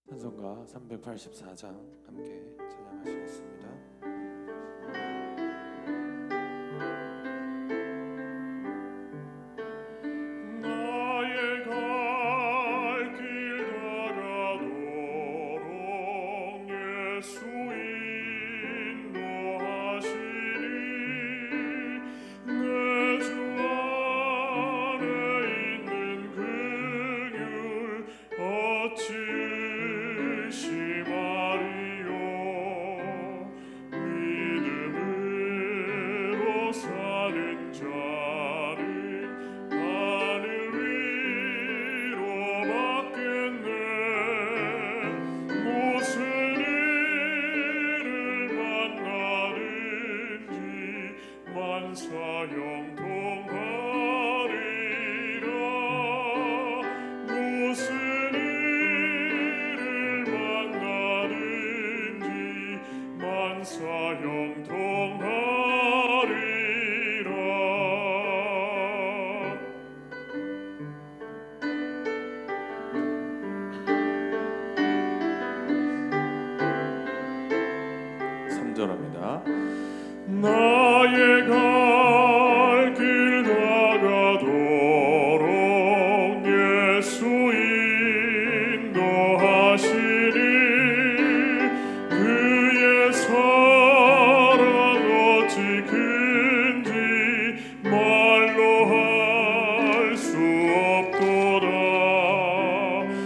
찬송가 384장 함께 찬양하시겠습니다. 나의 갈 길 다가도록 예수 인도하시니 내 주 안에 있는 긍휼 어찌 의심하리요. 믿음으로 사는 자는 하늘 위로 받겠네. 무슨 일을 만나든지 만사 형통하리라. 무슨 일을 만나든지 만사 형통하리라. 삼절합니다. 나의 갈 길 다가도록 예수 인도하시니 그의 사랑 어찌 큰지 말로 할 수 없도다.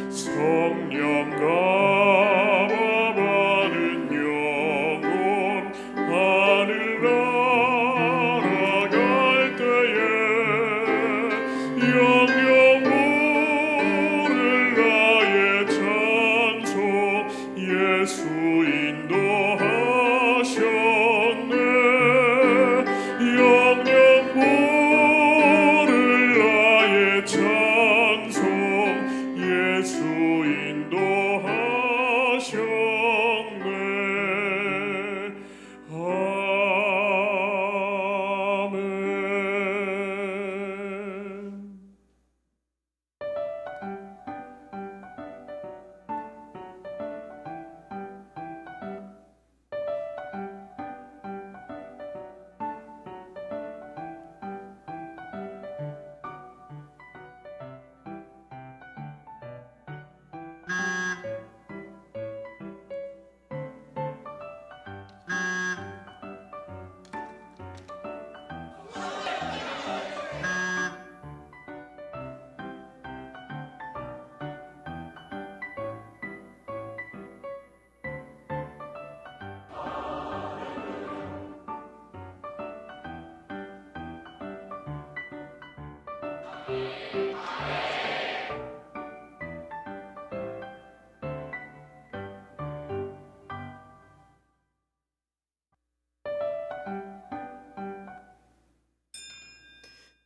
성령 감화받은 영혼 하늘 날아갈 때에 영영 부를 나의 찬송 예수 인도하셨네. 영영 부를 나의 찬송 예수 인도하셨네. 아멘.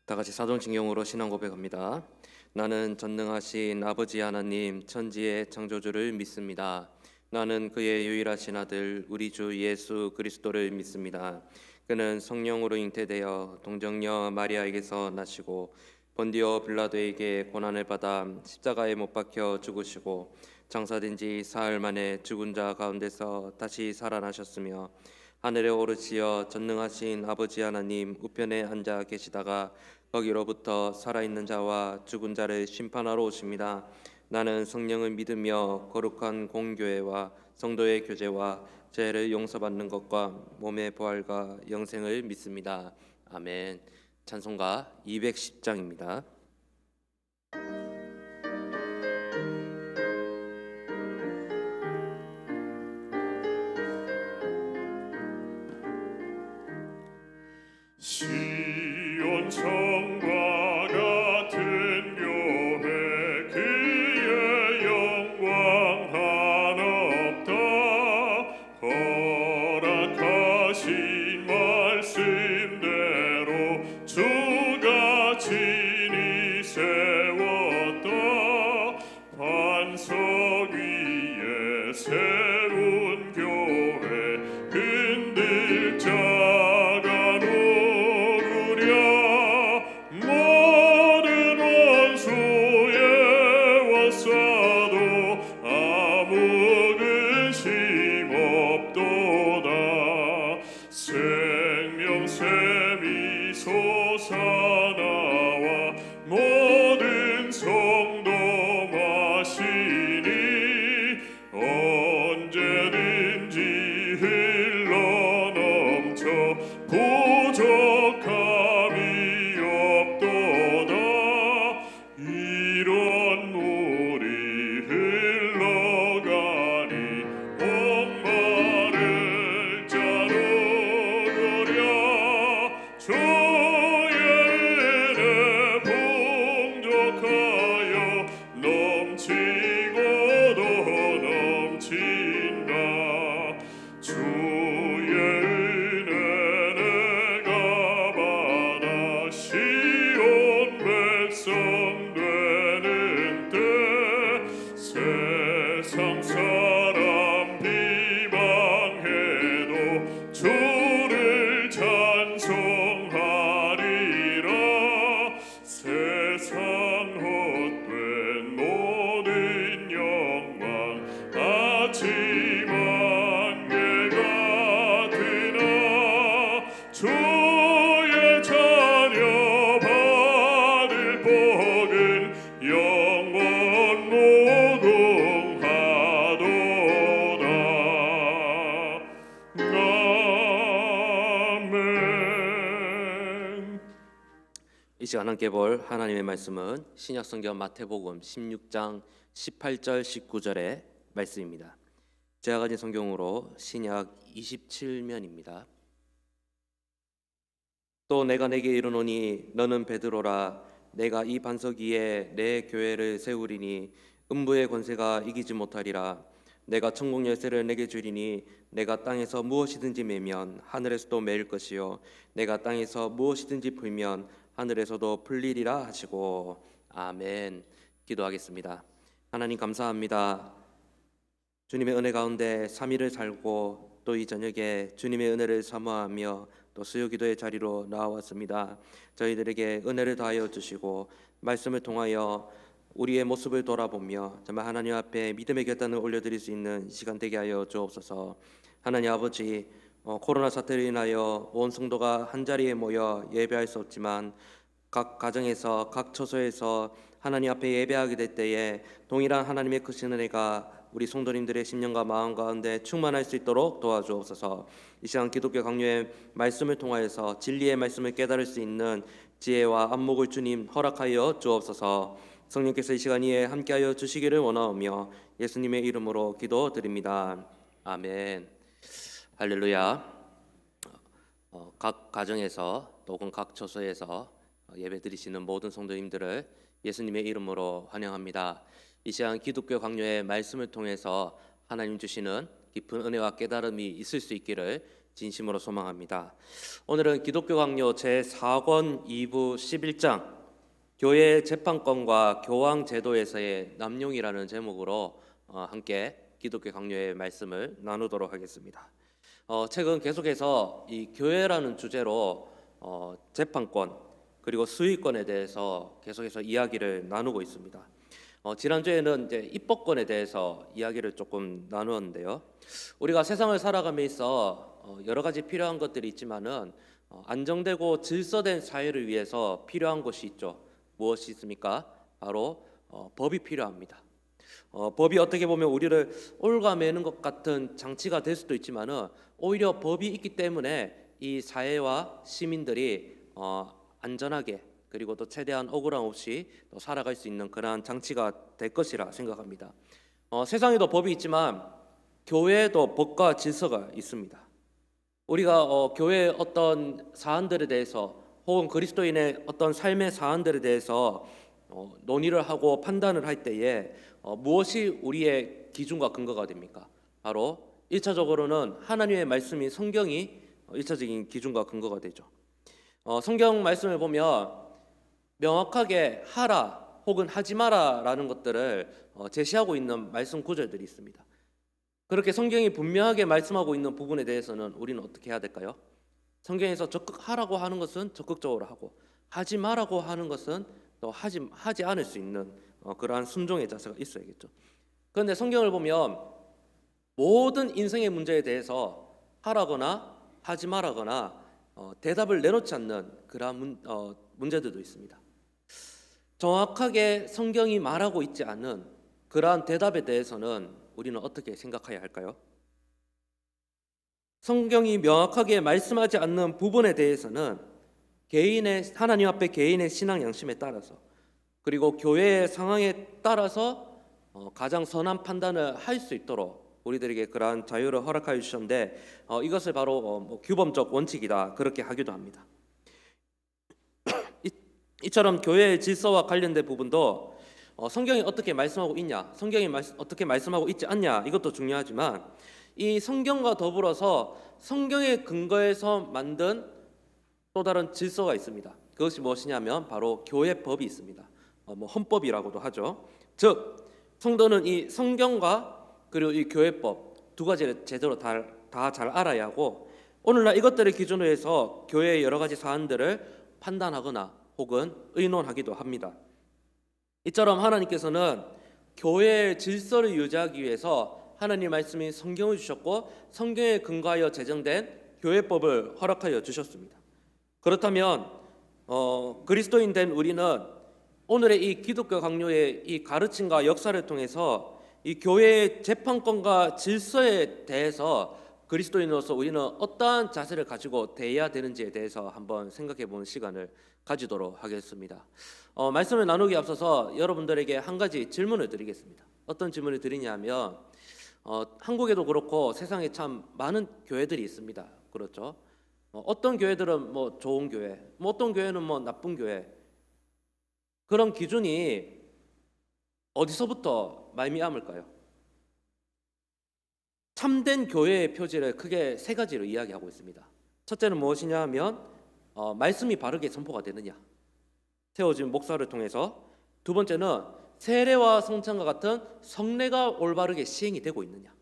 다 같이 사도신경으로 신앙 고백합니다. 나는 전능하신 아버지 하나님 천지의 창조주를 믿습니다. 나는 그의 유일하신 아들 우리 주 예수 그리스도를 믿습니다. 그는 성령으로 잉태되어 동정녀 마리아에게서 나시고 본디오 빌라도에게 고난을 받아 십자가에 못 박혀 죽으시고 장사된 지 사흘 만에 죽은 자 가운데서 다시 살아나셨으며 하늘에 오르시어 전능하신 아버지 하나님 우편에 앉아 계시다가 거기로부터 살아있는 자와 죽은 자를 심판하러 오십니다. 나는 성령을 믿으며 거룩한 공교회와 성도의 교제와 죄를 용서받는 것과 몸의 부활과 영생을 믿습니다. 아멘. 찬송가 210장입니다. 시온 성과 같은 교회 그의 영광 하나 없다. 허락하신 말씀대로 주가 친히 세웠다. 반석 위에 세운 교회 흔들 자가 노르랴. 모든 원수의 왔사도 아무 샘이 솟아나와 모든 성도 마시니 언제든지 흘러넘쳐 부족함이 없도다. 이런 물이 흘러가니 목마를 자르구려. 주의 은혜 풍족하여 넘치고도 넘친다. 주의 은혜 내가 받아 시온 백성 되는 때 세상 사람 비방해도 주를 찬송하리라. 세상 헛된 모든 영광 아침 안개가 드나 주의 자녀 받을 복은 영원 무궁하도다. 아멘. 이 시간 함께 볼 하나님의 말씀은 신약성경 마태복음 16장 18절 19절의 말씀입니다. 제가 가진 성경으로 신약 27면입니다. 또 내가 내게 이르노니 너는 베드로라. 내가 이 반석 위에 내 교회를 세우리니 음부의 권세가 이기지 못하리라. 내가 천국 열쇠를 내게 주리니 내가 땅에서 무엇이든지 매면 하늘에서도 매일 것이요 내가 땅에서 무엇이든지 풀면 하늘에서도 풀리리라 하시고. 아멘. 기도하겠습니다. 하나님 감사합니다. 주님의 은혜 가운데 3일을 살고 또 이 저녁에 주님의 은혜를 사모하며 또 수요기도의 자리로 나왔습니다. 저희들에게 은혜를 다하여 주시고 말씀을 통하여 우리의 모습을 돌아보며 정말 하나님 앞에 믿음의 결단을 올려드릴 수 있는 시간 되게 하여 주옵소서. 하나님 아버지, 코로나 사태로 인하여 온 성도가 한자리에 모여 예배할 수 없지만 각 가정에서 각 처소에서 하나님 앞에 예배하게 될 때에 동일한 하나님의 크신 은혜가 우리 성도님들의 심령과 마음 가운데 충만할 수 있도록 도와주옵소서. 이 시간 기독교 강요의 말씀을 통하여서 진리의 말씀을 깨달을 수 있는 지혜와 안목을 주님 허락하여 주옵소서. 성령께서 이 시간 위에 함께하여 주시기를 원하오며 예수님의 이름으로 기도드립니다. 아멘. 할렐루야. 각 가정에서 또는 각 처소에서 예배드리시는 모든 성도님들을 예수님의 이름으로 환영합니다. 이 시간 기독교 강요의 말씀을 통해서 하나님 주시는 깊은 은혜와 깨달음이 있을 수 있기를 진심으로 소망합니다. 오늘은 기독교 강요 제4권 2부 11장 교회 재판권과 교황 제도에서의 남용이라는 제목으로 함께 기독교 강요의 말씀을 나누도록 하겠습니다. 최근 계속해서 이 교회라는 주제로 재판권 그리고 수의권에 대해서 계속해서 이야기를 나누고 있습니다. 지난주에는 이제 입법권에 대해서 이야기를 조금 나누었는데요. 우리가 세상을 살아가면서 여러 가지 필요한 것들이 있지만은 안정되고 질서된 사회를 위해서 필요한 것이 있죠. 무엇이 있습니까? 바로 법이 필요합니다. 법이 어떻게 보면 우리를 올가매는 것 같은 장치가 될 수도 있지만은 오히려 법이 있기 때문에 이 사회와 시민들이 안전하게 그리고 또 최대한 억울함 없이 또 살아갈 수 있는 그러한 장치가 될 것이라 생각합니다. 세상에도 법이 있지만 교회에도 법과 질서가 있습니다. 우리가 교회의 어떤 사안들에 대해서 혹은 그리스도인의 어떤 삶의 사안들에 대해서 논의를 하고 판단을 할 때에 무엇이 우리의 기준과 근거가 됩니까? 바로 1차적으로는 하나님의 말씀인 성경이 1차적인 기준과 근거가 되죠. 성경 말씀을 보면 명확하게 하라 혹은 하지 마라라는 것들을 제시하고 있는 말씀 구절들이 있습니다. 그렇게 성경이 분명하게 말씀하고 있는 부분에 대해서는 우리는 어떻게 해야 될까요? 성경에서 적극 하라고 하는 것은 적극적으로 하고 하지 마라고 하는 것은 또 하지 않을 수 있는 그러한 순종의 자세가 있어야겠죠. 그런데 성경을 보면 모든 인생의 문제에 대해서 하라거나 하지 마라거나 대답을 내놓지 않는 그러한 문제들도 있습니다. 정확하게 성경이 말하고 있지 않은 그러한 대답에 대해서는 우리는 어떻게 생각해야 할까요? 성경이 명확하게 말씀하지 않는 부분에 대해서는 하나님 앞에 개인의 신앙 양심에 따라서, 그리고 교회의 상황에 따라서 가장 선한 판단을 할 수 있도록 우리들에게 그러한 자유를 허락하여 주셨는데, 이것을 바로 규범적 원칙이다, 그렇게 하기도 합니다. 이처럼 교회의 질서와 관련된 부분도 성경이 어떻게 말씀하고 있냐, 성경이 어떻게 말씀하고 있지 않냐, 이것도 중요하지만 이 성경과 더불어서 성경의 근거에서 만든 또 다른 질서가 있습니다. 그것이 무엇이냐면 바로 교회법이 있습니다. 헌법이라고도 하죠. 즉 성도는 이 성경과 그리고 이 교회법 두 가지를 제대로 다 잘 알아야 하고, 오늘날 이것들을 기준으로 해서 교회의 여러 가지 사안들을 판단하거나 혹은 의논하기도 합니다. 이처럼 하나님께서는 교회의 질서를 유지하기 위해서 하나님 말씀인 성경을 주셨고, 성경에 근거하여 제정된 교회법을 허락하여 주셨습니다. 그렇다면 그리스도인 된 우리는 오늘의 이 기독교 강요의 이 가르침과 역사를 통해서 이 교회의 재판권과 질서에 대해서 그리스도인으로서 우리는 어떠한 자세를 가지고 대해야 되는지에 대해서 한번 생각해 보는 시간을 가지도록 하겠습니다. 말씀을 나누기 앞서서 여러분들에게 한 가지 질문을 드리겠습니다. 어떤 질문을 드리냐면, 한국에도 그렇고 세상에 참 많은 교회들이 있습니다. 그렇죠? 어떤 교회들은 좋은 교회, 어떤 교회는 나쁜 교회. 그런 기준이 어디서부터 말미암을까요? 참된 교회의 표지를 크게 세 가지로 이야기하고 있습니다. 첫째는 무엇이냐 하면 말씀이 바르게 선포가 되느냐, 세워진 목사를 통해서. 두 번째는 세례와 성찬과 같은 성례가 올바르게 시행이 되고 있느냐.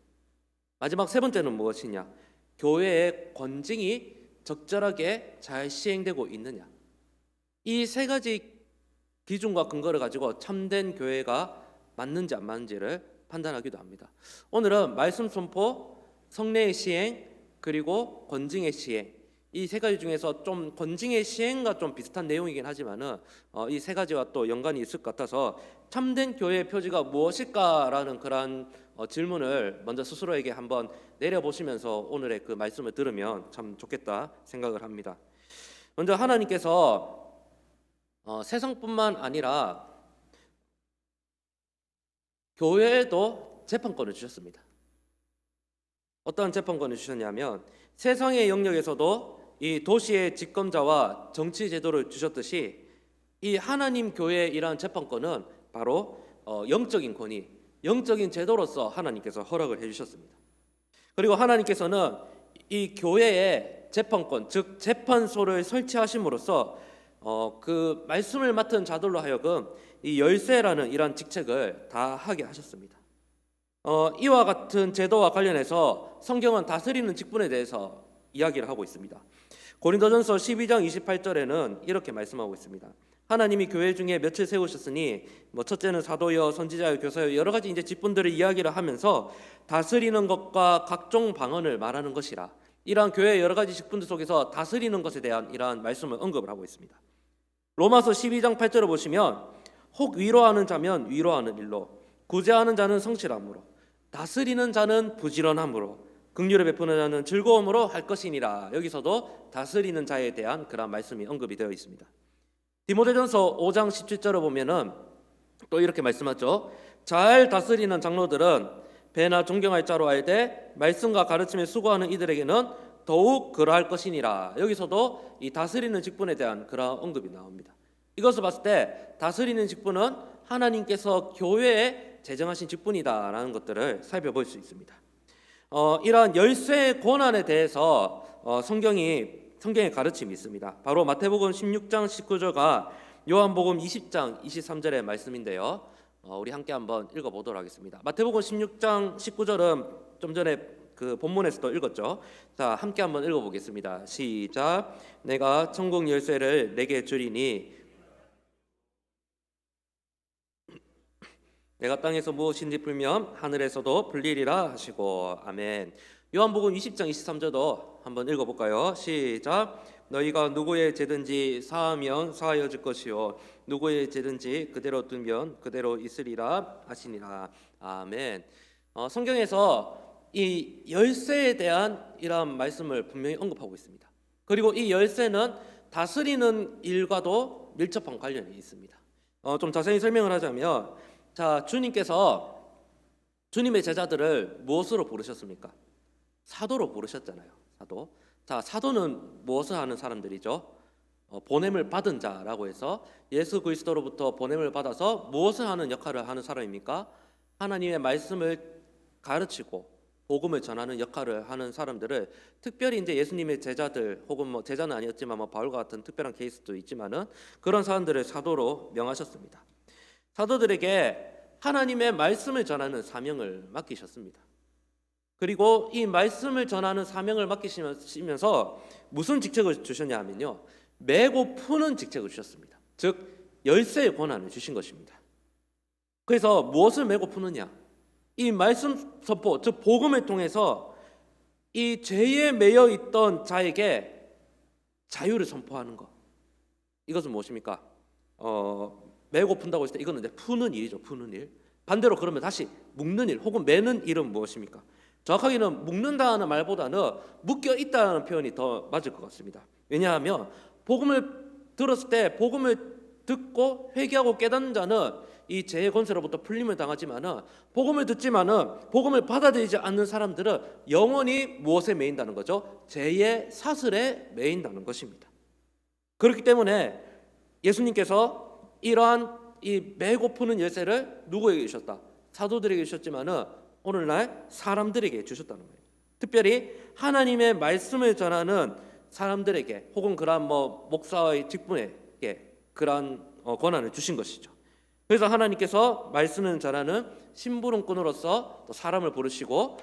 마지막 세 번째는 무엇이냐, 교회의 권징이 적절하게 잘 시행되고 있느냐. 이 세 가지 기준과 근거를 가지고 참된 교회가 맞는지 안 맞는지를 판단하기도 합니다. 오늘은 말씀 선포, 성례의 시행, 그리고 권징의 시행, 이 세 가지 중에서 좀 권징의 시행과 좀 비슷한 내용이긴 하지만은 이 세 가지와 또 연관이 있을 것 같아서 참된 교회의 표지가 무엇일까라는 그런 질문을 먼저 스스로에게 한번 내려보시면서 오늘의 그 말씀을 들으면 참 좋겠다 생각을 합니다. 먼저 하나님께서 세상뿐만 아니라 교회에도 재판권을 주셨습니다. 어떠한 재판권을 주셨냐면, 세상의 영역에서도 이 도시의 집권자와 정치 제도를 주셨듯이 이 하나님 교회의 이러한 재판권은 바로 영적인 권위, 영적인 제도로서 하나님께서 허락을 해주셨습니다. 그리고 하나님께서는 이 교회의 재판권, 즉 재판소를 설치하심으로써 그 말씀을 맡은 자들로 하여금 이 열쇠라는 이러한 직책을 다 하게 하셨습니다. 이와 같은 제도와 관련해서 성경은 다스리는 직분에 대해서 이야기를 하고 있습니다. 고린도전서 12장 28절에는 이렇게 말씀하고 있습니다. 하나님이 교회 중에 몇을 세우셨으니 첫째는 사도여, 선지자여, 교사여, 여러 가지 이제 직분들을 이야기를 하면서 다스리는 것과 각종 방언을 말하는 것이라. 이러한 교회의 여러 가지 직분들 속에서 다스리는 것에 대한 이러한 말씀을 언급을 하고 있습니다. 로마서 12장 8절을 보시면, 혹 위로하는 자면 위로하는 일로, 구제하는 자는 성실함으로, 다스리는 자는 부지런함으로, 긍휼을 베푸는 자는 즐거움으로 할 것이니라. 여기서도 다스리는 자에 대한 그런 말씀이 언급이 되어 있습니다. 디모데전서 5장 17절을 보면은 또 이렇게 말씀하죠. 잘 다스리는 장로들은 배나 존경할 자로 알되 말씀과 가르침에 수고하는 이들에게는 더욱 그러할 것이니라. 여기서도 이 다스리는 직분에 대한 그런 언급이 나옵니다. 이것을 봤을 때 다스리는 직분은 하나님께서 교회에 제정하신 직분이다라는 것들을 살펴볼 수 있습니다. 이러한 열쇠의 권한에 대해서 성경의 가르침이 있습니다. 바로 마태복음 16장 19절과 요한복음 20장 23절의 말씀인데요. 우리 함께 한번 읽어보도록 하겠습니다. 마태복음 16장 19절은 좀 전에 그 본문에서도 읽었죠. 자, 함께 한번 읽어보겠습니다. 시작. 내가 천국 열쇠를 내게 주리니 내가 땅에서 무엇인지 풀면 하늘에서도 풀리리라 하시고. 아멘. 요한복음 20장 23절도 한번 읽어볼까요? 시작. 너희가 누구의 죄든지 사하면 사하여질 것이요 누구의 죄든지 그대로 두면 그대로 있으리라 하시니라. 아멘. 성경에서 이 열쇠에 대한 이러한 말씀을 분명히 언급하고 있습니다. 그리고 이 열쇠는 다스리는 일과도 밀접한 관련이 있습니다. 좀 자세히 설명을 하자면, 자, 주님께서 주님의 제자들을 무엇으로 부르셨습니까? 사도로 부르셨잖아요. 사도. 자, 사도는 무엇을 하는 사람들이죠? 보냄을 받은 자라고 해서 예수 그리스도로부터 보냄을 받아서 무엇을 하는 역할을 하는 사람입니까? 하나님의 말씀을 가르치고 복음을 전하는 역할을 하는 사람들을, 특별히 이제 예수님의 제자들 혹은 뭐 제자는 아니었지만 뭐 바울과 같은 특별한 케이스도 있지만은 그런 사람들을 사도로 명하셨습니다. 사도들에게 하나님의 말씀을 전하는 사명을 맡기셨습니다. 그리고 이 말씀을 전하는 사명을 맡기시면서 무슨 직책을 주셨냐 하면요, 메고 푸는 직책을 주셨습니다. 즉 열쇠의 권한을 주신 것입니다. 그래서 무엇을 메고 푸느냐, 이 말씀 선포, 즉 복음을 통해서 이 죄에 매여 있던 자에게 자유를 선포하는 것, 이것은 무엇입니까? 메고 푼다고 했을 때 이거는 푸는 일이죠. 푸는 일. 반대로 그러면 다시 묶는 일 혹은 매는 일은 무엇입니까? 정확하게는 묶는다는 말보다는 묶여 있다는 표현이 더 맞을 것 같습니다. 왜냐하면 복음을 들었을 때 복음을 듣고 회개하고 깨닫는 자는 이 죄의 권세로부터 풀림을 당하지만은, 복음을 듣지만은 복음을 받아들이지 않는 사람들은 영원히 무엇에 매인다는 거죠? 죄의 사슬에 매인다는 것입니다. 그렇기 때문에 예수님께서 이러한 이 매고 푸는 열쇠를 누구에게 주셨다? 사도들에게 주셨지만은 오늘날 사람들에게 주셨다는 거예요. 특별히 하나님의 말씀을 전하는 사람들에게 혹은 그러한 뭐 목사의 직분에게 그러한 권한을 주신 것이죠. 그래서 하나님께서 말씀을 전하는 심부름꾼으로서 또 사람을 부르시고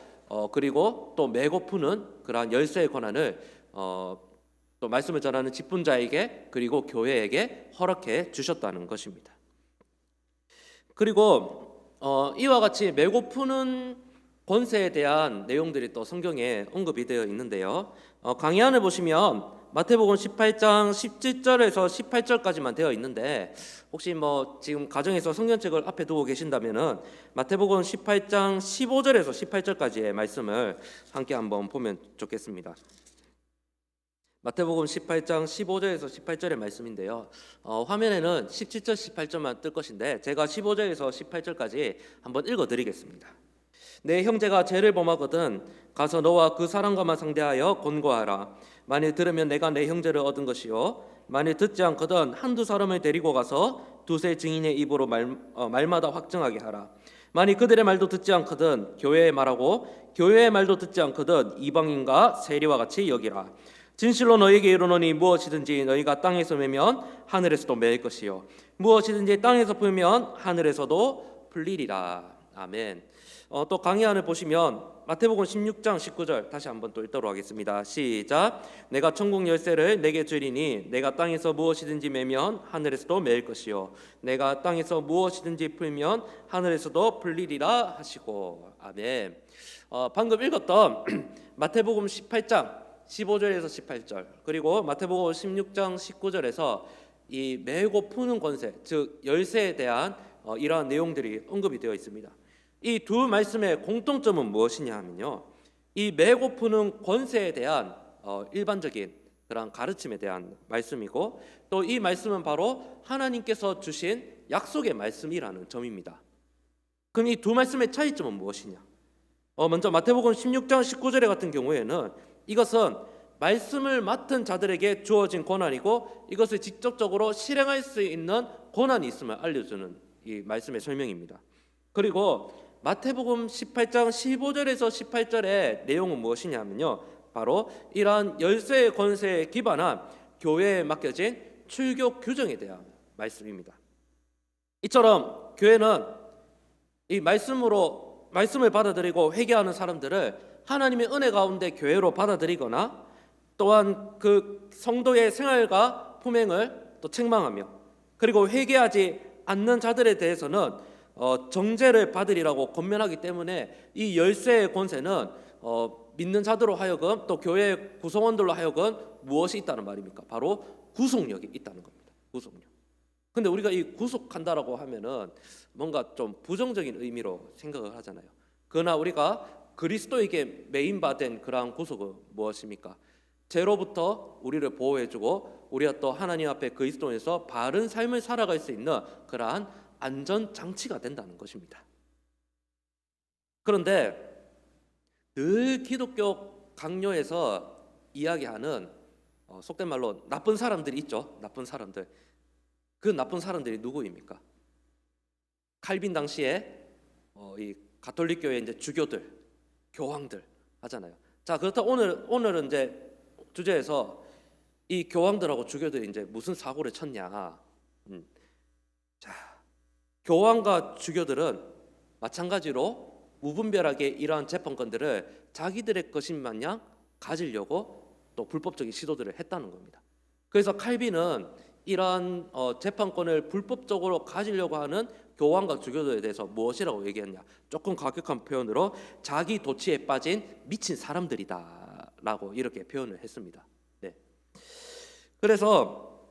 그리고 또 메고 푸는 그러한 열쇠의 권한을 또 말씀을 전하는 직분자에게 그리고 교회에게 허락해 주셨다는 것입니다. 그리고 이와 같이 메고 푸는 권세에 대한 내용들이 또 성경에 언급이 되어 있는데요. 강의안을 보시면 마태복음 18장 17절에서 18절까지만 되어 있는데, 혹시 뭐 지금 가정에서 성경책을 앞에 두고 계신다면은 마태복음 18장 15절에서 18절까지의 말씀을 함께 한번 보면 좋겠습니다. 마태복음 18장 15절에서 18절의 말씀인데요. 화면에는 17절, 18절만 뜰 것인데 제가 15절에서 18절까지 한번 읽어드리겠습니다. 내 형제가 죄를 범하거든 가서 너와 그 사람과만 상대하여 권고하라. 만일 들으면 내가 내 형제를 얻은 것이요, 만일 듣지 않거든 한두 사람을 데리고 가서 두세 증인의 입으로 말마다 확증하게 하라. 만일 그들의 말도 듣지 않거든 교회의 말하고 교회의 말도 듣지 않거든 이방인과 세리와 같이 여기라. 진실로 너희에게 이르노니 무엇이든지 너희가 땅에서 매면 하늘에서도 매일 것이요 무엇이든지 땅에서 풀면 하늘에서도 풀리리라. 아멘. 또 강의안을 보시면 마태복음 16장 19절 다시 한번 또 읽도록 하겠습니다. 시작. 내가 천국 열쇠를 내게 주리니 내가 땅에서 무엇이든지 매면 하늘에서도 매일 것이요 내가 땅에서 무엇이든지 풀면 하늘에서도 풀리리라 하시고. 아멘. 방금 읽었던 마태복음 18장 15절에서 18절 그리고 마태복음 16장 19절에서 이 매고 푸는 권세, 즉 열쇠에 대한 이러한 내용들이 언급이 되어 있습니다. 이 두 말씀의 공통점은 무엇이냐 하면요, 이 매고 푸는 권세에 대한 일반적인 그런 가르침에 대한 말씀이고, 또 이 말씀은 바로 하나님께서 주신 약속의 말씀이라는 점입니다. 그럼 이 두 말씀의 차이점은 무엇이냐? 먼저 마태복음 16장 19절에 같은 경우에는 이것은 말씀을 맡은 자들에게 주어진 권한이고 이것을 직접적으로 실행할 수 있는 권한이 있음을 알려주는 이 말씀의 설명입니다. 그리고 마태복음 18장 15절에서 18절의 내용은 무엇이냐면요, 바로 이러한 열쇠의 권세에 기반한 교회에 맡겨진 출교 규정에 대한 말씀입니다. 이처럼 교회는 이 말씀을 받아들이고 회개하는 사람들을 하나님의 은혜 가운데 교회로 받아들이거나 또한 그 성도의 생활과 품행을 또 책망하며 그리고 회개하지 않는 자들에 대해서는 정죄를 받으리라고 권면하기 때문에 이 열쇠의 권세는 믿는 자들로 하여금 또 교회 구성원들로 하여금 무엇이 있다는 말입니까? 바로 구속력이 있다는 겁니다. 구속력. 근데 우리가 이 구속한다라고 하면은 뭔가 좀 부정적인 의미로 생각을 하잖아요. 그러나 우리가 그리스도에게 메인바된 그러한 구속은 무엇입니까? 죄로부터 우리를 보호해주고 우리가 또 하나님 앞에 그리스도에서 바른 삶을 살아갈 수 있는 그러한 안전 장치가 된다는 것입니다. 그런데 늘 기독교 강요에서 이야기하는 속된 말로 나쁜 사람들이 있죠. 나쁜 사람들. 그 나쁜 사람들이 누구입니까? 칼빈 당시에 이 가톨릭 교회 이제 주교들, 교황들 하잖아요. 자, 그렇다 오늘은 이제 주제에서 이 교황들하고 주교들이 이제 무슨 사고를 쳤냐. 자, 교황과 주교들은 마찬가지로 무분별하게 이러한 재판권들을 자기들의 것인 마냥 가지려고 또 불법적인 시도들을 했다는 겁니다. 그래서 칼빈은 이러한 재판권을 불법적으로 가지려고 하는 교황과 주교들에 대해서 무엇이라고 얘기했냐? 조금 과격한 표현으로 자기 도취에 빠진 미친 사람들이다라고 이렇게 표현을 했습니다. 네. 그래서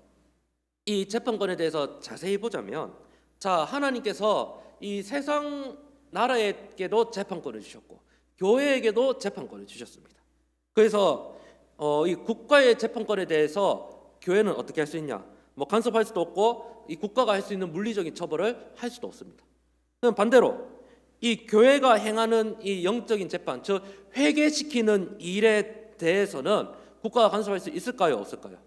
이 재판권에 대해서 자세히 보자면, 자, 하나님께서 이 세상 나라에게도 재판권을 주셨고 교회에게도 재판권을 주셨습니다. 그래서 이 국가의 재판권에 대해서 교회는 어떻게 할 수 있냐? 뭐 간섭할 수도 없고 이 국가가 할 수 있는 물리적인 처벌을 할 수도 없습니다. 그럼 반대로 이 교회가 행하는 이 영적인 재판, 즉 회개시키는 일에 대해서는 국가가 간섭할 수 있을까요, 없을까요?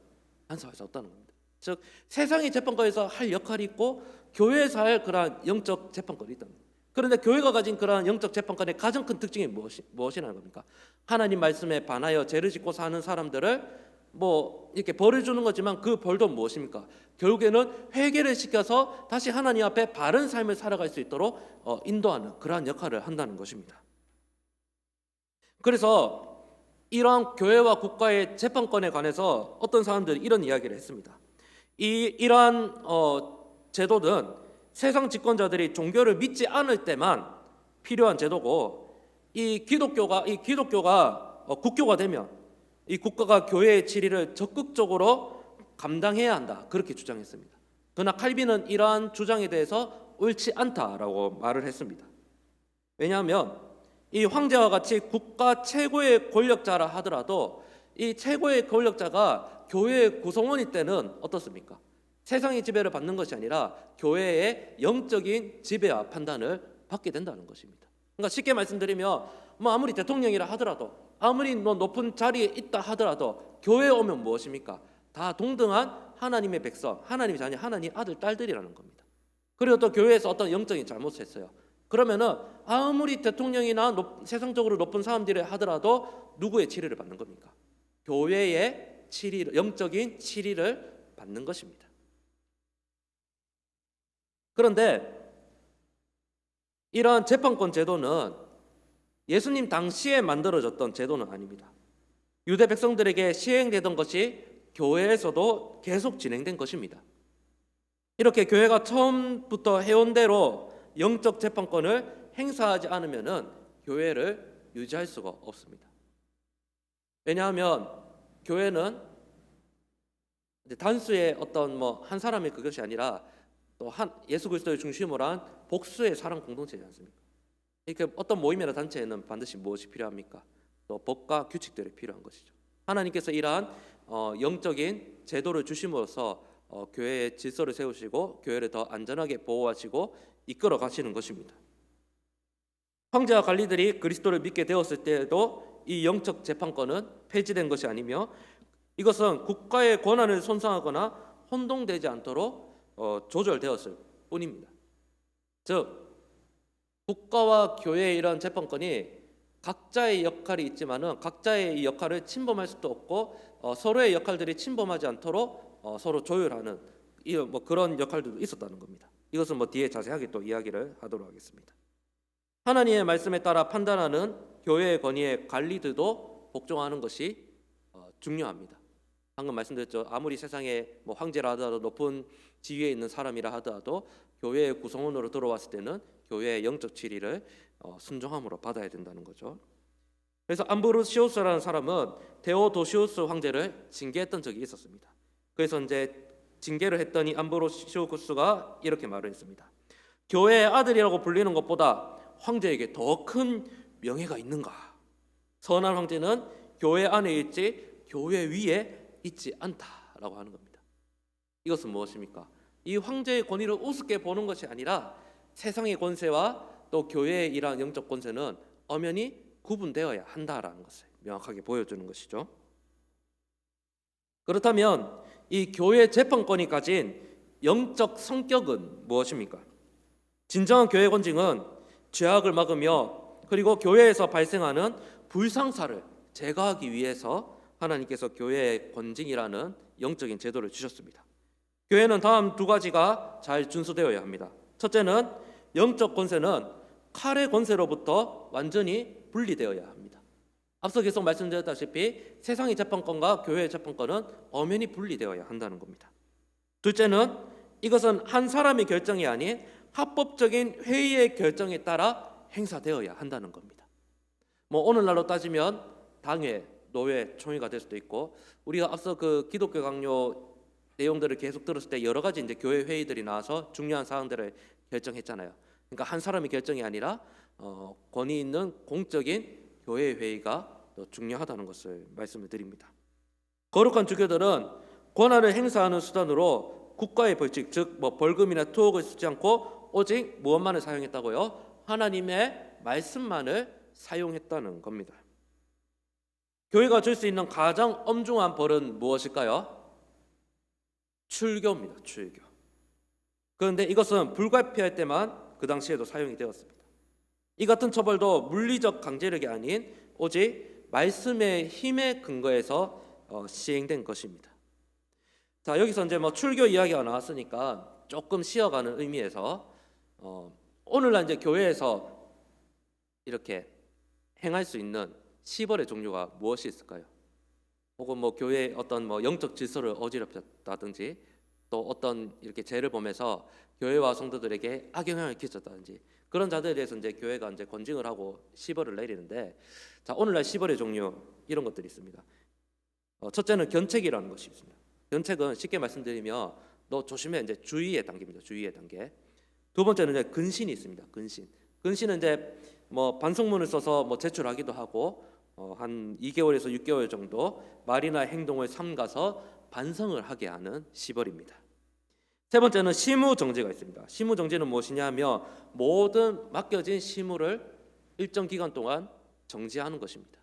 간섭할 수 없다는 겁니다. 즉 세상의 재판권에서 할 역할이 있고 교회에서 할 그러한 영적 재판권이 있다는 겁니다. 그런데 교회가 가진 그러한 영적 재판권의 가장 큰 특징이 무엇이라는 겁니까? 하나님 말씀에 반하여 죄를 짓고 사는 사람들을 뭐 이렇게 벌을 주는 거지만 그 벌도 무엇입니까? 결국에는 회개를 시켜서 다시 하나님 앞에 바른 삶을 살아갈 수 있도록 인도하는 그러한 역할을 한다는 것입니다. 그래서 이러한 교회와 국가의 재판권에 관해서 어떤 사람들이 이런 이야기를 했습니다. 이러한 제도는 세상 집권자들이 종교를 믿지 않을 때만 필요한 제도고, 이 기독교가 국교가 되면 이 국가가 교회의 치리를 적극적으로 감당해야 한다, 그렇게 주장했습니다. 그러나 칼빈은 이러한 주장에 대해서 옳지 않다라고 말을 했습니다. 왜냐하면 이 황제와 같이 국가 최고의 권력자라 하더라도 이 최고의 권력자가 교회의 구성원일 때는 어떻습니까? 세상의 지배를 받는 것이 아니라 교회의 영적인 지배와 판단을 받게 된다는 것입니다. 그러니까 쉽게 말씀드리면 뭐 아무리 대통령이라 하더라도, 아무리 높은 자리에 있다 하더라도 교회에 오면 무엇입니까? 다 동등한 하나님의 백성, 하나님의 자녀, 하나님 아들, 딸들이라는 겁니다. 그리고 또 교회에서 어떤 영적인 잘못을 했어요. 그러면은 아무리 대통령이나 세상적으로 높은 사람들이 하더라도 누구의 치리를 받는 겁니까? 교회의 치리, 영적인 치리를 받는 것입니다. 그런데 이러한 재판권 제도는 예수님 당시에 만들어졌던 제도는 아닙니다. 유대 백성들에게 시행되던 것이 교회에서도 계속 진행된 것입니다. 이렇게 교회가 처음부터 해온 대로 영적 재판권을 행사하지 않으면은 교회를 유지할 수가 없습니다. 왜냐하면 교회는 단수의 어떤 한 사람의 그것이 아니라 또 예수 그리스도의 중심으로 한 복수의 사랑 공동체지 않습니까? 이렇게 어떤 모임이나 단체에는 반드시 무엇이 필요합니까? 또 법과 규칙들이 필요한 것이죠. 하나님께서 이러한 영적인 제도를 주심으로써 교회의 질서를 세우시고 교회를 더 안전하게 보호하시고 이끌어 가시는 것입니다. 황제와 관리들이 그리스도를 믿게 되었을 때에도 이 영적 재판권은 폐지된 것이 아니며 이것은 국가의 권한을 손상하거나 혼동되지 않도록 조절되었을 뿐입니다. 즉 국가와 교회의 이러한 재판권이 각자의 역할이 있지만은 각자의 이 역할을 침범할 수도 없고 서로의 역할들이 침범하지 않도록 서로 조율하는 그런 역할들도 있었다는 겁니다. 이것은 뒤에 자세하게 또 이야기를 하도록 하겠습니다. 하나님의 말씀에 따라 판단하는 교회의 권위에 관리들도 복종하는 것이 중요합니다. 방금 말씀드렸죠. 아무리 세상에 황제라 하더라도 높은 지위에 있는 사람이라 하더라도 교회의 구성원으로 들어왔을 때는 교회의 영적 지리를 순종함으로 받아야 된다는 거죠. 그래서 암브로시우스라는 사람은 데오도시우스 황제를 징계했던 적이 있었습니다. 그래서 이제 징계를 했더니 암브로시우스가 이렇게 말을 했습니다. 교회의 아들이라고 불리는 것보다 황제에게 더 큰 명예가 있는가? 선한 황제는 교회 안에 있지 교회 위에 있지 않다라고 하는 겁니다. 이것은 무엇입니까? 이 황제의 권위를 우습게 보는 것이 아니라 세상의 권세와 또 교회의 이러한 영적 권세는 엄연히 구분되어야 한다라는 것을 명확하게 보여주는 것이죠. 그렇다면 이 교회 재판권이 가진 영적 성격은 무엇입니까? 진정한 교회 권징은 죄악을 막으며 그리고 교회에서 발생하는 불상사를 제거하기 위해서 하나님께서 교회의 권징이라는 영적인 제도를 주셨습니다. 교회는 다음 두 가지가 잘 준수되어야 합니다. 첫째는 영적 권세는 칼의 권세로부터 완전히 분리되어야 합니다. 앞서 계속 말씀드렸다시피 세상의 재판권과 교회의 재판권은 엄연히 분리되어야 한다는 겁니다. 둘째는 이것은 한 사람의 결정이 아닌 합법적인 회의의 결정에 따라 행사되어야 한다는 겁니다. 오늘날로 따지면 당회, 노회, 총회가 될 수도 있고 우리가 앞서 그 기독교 강요 내용들을 계속 들었을 때 여러 가지 이제 교회 회의들이 나와서 중요한 사항들을 결정했잖아요. 그러니까 한 사람의 결정이 아니라 권위 있는 공적인 교회 회의가 더 중요하다는 것을 말씀을 드립니다. 거룩한 주교들은 권한을 행사하는 수단으로 국가의 벌칙, 즉 벌금이나 투옥을 쓰지 않고 오직 무엇만을 사용했다고요? 하나님의 말씀만을 사용했다는 겁니다. 교회가 줄 수 있는 가장 엄중한 벌은 무엇일까요? 출교입니다. 출교. 그런데 이것은 불가피할 때만 그 당시에도 사용이 되었습니다. 이 같은 처벌도 물리적 강제력이 아닌 오직 말씀의 힘에 근거해서 시행된 것입니다. 자, 여기서 이제 출교 이야기가 나왔으니까 조금 쉬어가는 의미에서 오늘날 이제 교회에서 이렇게 행할 수 있는 시벌의 종류가 무엇이 있을까요? 혹은 교회의 어떤 영적 질서를 어지럽혔다든지 또 어떤 이렇게 죄를 범해서 교회와 성도들에게 악영향을 끼쳤다든지 그런 자들에 대해서 이제 교회가 이제 권징을 하고 시벌을 내리는데, 자, 오늘날 시벌의 종류 이런 것들이 있습니다. 첫째는 견책이라는 것이 있습니다. 견책은 쉽게 말씀드리면 너 조심해, 이제 주의의 단계입니다. 주의의 단계. 두 번째는 이제 근신이 있습니다. 근신은 이제 반성문을 써서 제출하기도 하고 한 2개월에서 6개월 정도 말이나 행동을 삼가서 반성을 하게 하는 시벌입니다. 세 번째는 시무정지가 있습니다. 시무정지는 무엇이냐 하면 모든 맡겨진 시무를 일정 기간 동안 정지하는 것입니다.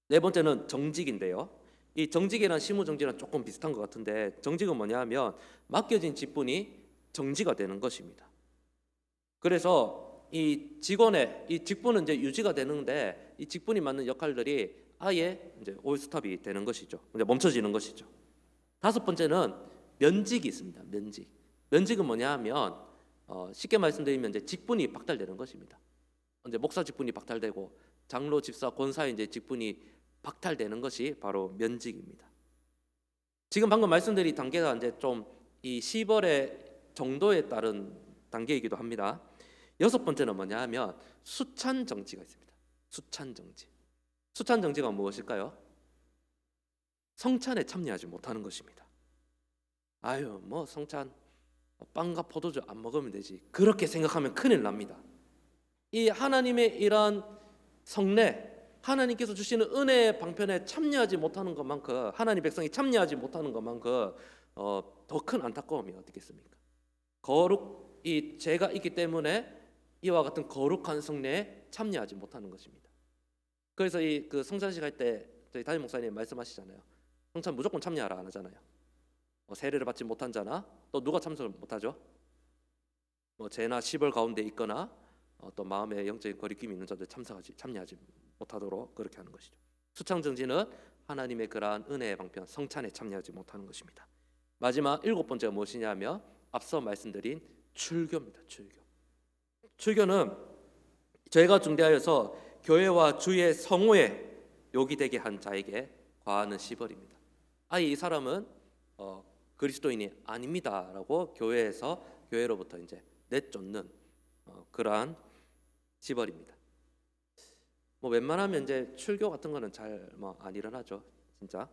네 번째는 정직인데요. 이 정직이랑 시무정지랑 조금 비슷한 것 같은데 정직은 뭐냐 하면 맡겨진 직분이 정지가 되는 것입니다. 그래서 이 직원의 이 직분은 이제 유지가 되는데 이 직분이 맡는 역할들이 아예 이제 올스톱이 되는 것이죠. 이제 멈춰지는 것이죠. 다섯 번째는 면직이 있습니다. 면직은 뭐냐 하면 쉽게 말씀드리면 이제 직분이 박탈되는 것입니다. 이제 목사 직분이 박탈되고 장로, 집사, 권사의 이제 직분이 박탈되는 것이 바로 면직입니다. 지금 방금 말씀드린 단계가 이제 좀 이 시벌의 정도에 따른 단계이기도 합니다. 여섯 번째는 뭐냐 하면 수찬 정지가 있습니다. 수찬 정지가 무엇일까요? 성찬에 참여하지 못하는 것입니다. 아유, 성찬 빵과 포도주 안 먹으면 되지. 그렇게 생각하면 큰일 납니다. 이 하나님의 이러한 성례, 하나님께서 주시는 은혜의 방편에 참여하지 못하는 것만큼, 하나님 백성이 참여하지 못하는 것만큼 더 큰 안타까움이 어떻겠습니까? 이 죄가 있기 때문에 이와 같은 거룩한 성례에 참여하지 못하는 것입니다. 그래서 그 성찬식 할 때 저희 담임 목사님 말씀하시잖아요. 성찬 무조건 참여하라 안 하잖아요. 세례를 받지 못한 자나 또 누가 참석을 못하죠? 죄나 시벌 가운데 있거나 또 마음에 영적인 거리낌이 있는 자들 참여하지 못하도록 그렇게 하는 것이죠. 수창정지는 하나님의 그러한 은혜의 방편 성찬에 참여하지 못하는 것입니다. 마지막 일곱 번째가 무엇이냐면 앞서 말씀드린 출교입니다. 출교는 죄가 중대하여서 교회와 주의 성호에 요기되게 한 자에게 과하는 시벌입니다. 아예 이 사람은 그리스도인이 아닙니다라고 교회로부터 이제 내쫓는 그러한 시벌입니다. 뭐 웬만하면 이제 출교 같은 거는 잘 뭐 안 일어나죠, 진짜.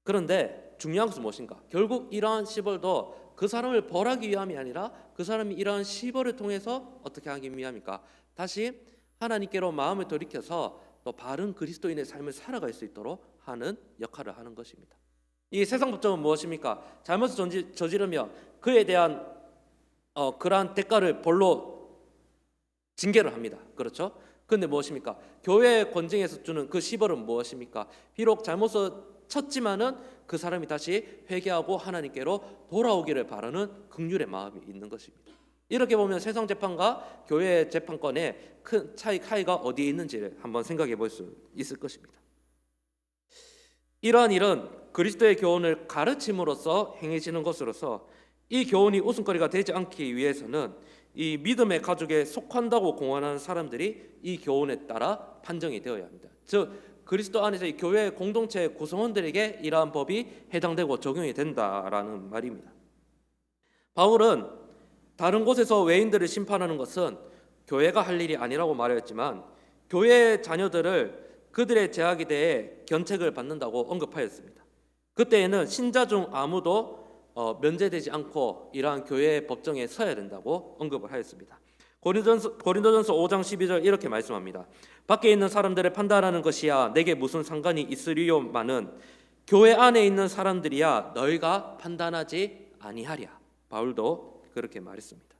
그런데 중요한 것은 무엇인가? 결국 이러한 시벌도 그 사람을 벌하기 위함이 아니라 그 사람이 이러한 시벌을 통해서 어떻게 하기 위함입니까? 다시 하나님께로 마음을 돌이켜서 또 바른 그리스도인의 삶을 살아갈 수 있도록 하는 역할을 하는 것입니다. 이 세상 법정은 무엇입니까? 잘못을 저지르며 그에 대한 그러한 대가를 벌로 징계를 합니다. 그렇죠? 그런데 무엇입니까? 교회의 권징에서 주는 그 시벌은 무엇입니까? 비록 잘못을 쳤지만은 그 사람이 다시 회개하고 하나님께로 돌아오기를 바라는 긍휼의 마음이 있는 것입니다. 이렇게 보면 세상 재판과 교회의 재판권의 큰 차이가 어디에 있는지를 한번 생각해 볼 수 있을 것입니다. 이러한 일은 그리스도의 교훈을 가르침으로써 행해지는 것으로서 이 교훈이 웃음거리가 되지 않기 위해서는 이 믿음의 가족에 속한다고 공언하는 사람들이 이 교훈에 따라 판정이 되어야 합니다. 즉 그리스도 안에서 이 교회 공동체 구성원들에게 이러한 법이 해당되고 적용이 된다라는 말입니다. 바울은 다른 곳에서 외인들을 심판하는 것은 교회가 할 일이 아니라고 말했지만 교회의 자녀들을 그들의 죄악에 대해 견책을 받는다고 언급하였습니다. 그때에는 신자 중 아무도 면제되지 않고 이러한 교회의 법정에 서야 된다고 언급을 하였습니다. 고린도전서 5장 12절 이렇게 말씀합니다. 밖에 있는 사람들을 판단하는 것이야 내게 무슨 상관이 있으리요마는 교회 안에 있는 사람들이야 너희가 판단하지 아니하랴. 바울도 그렇게 말했습니다.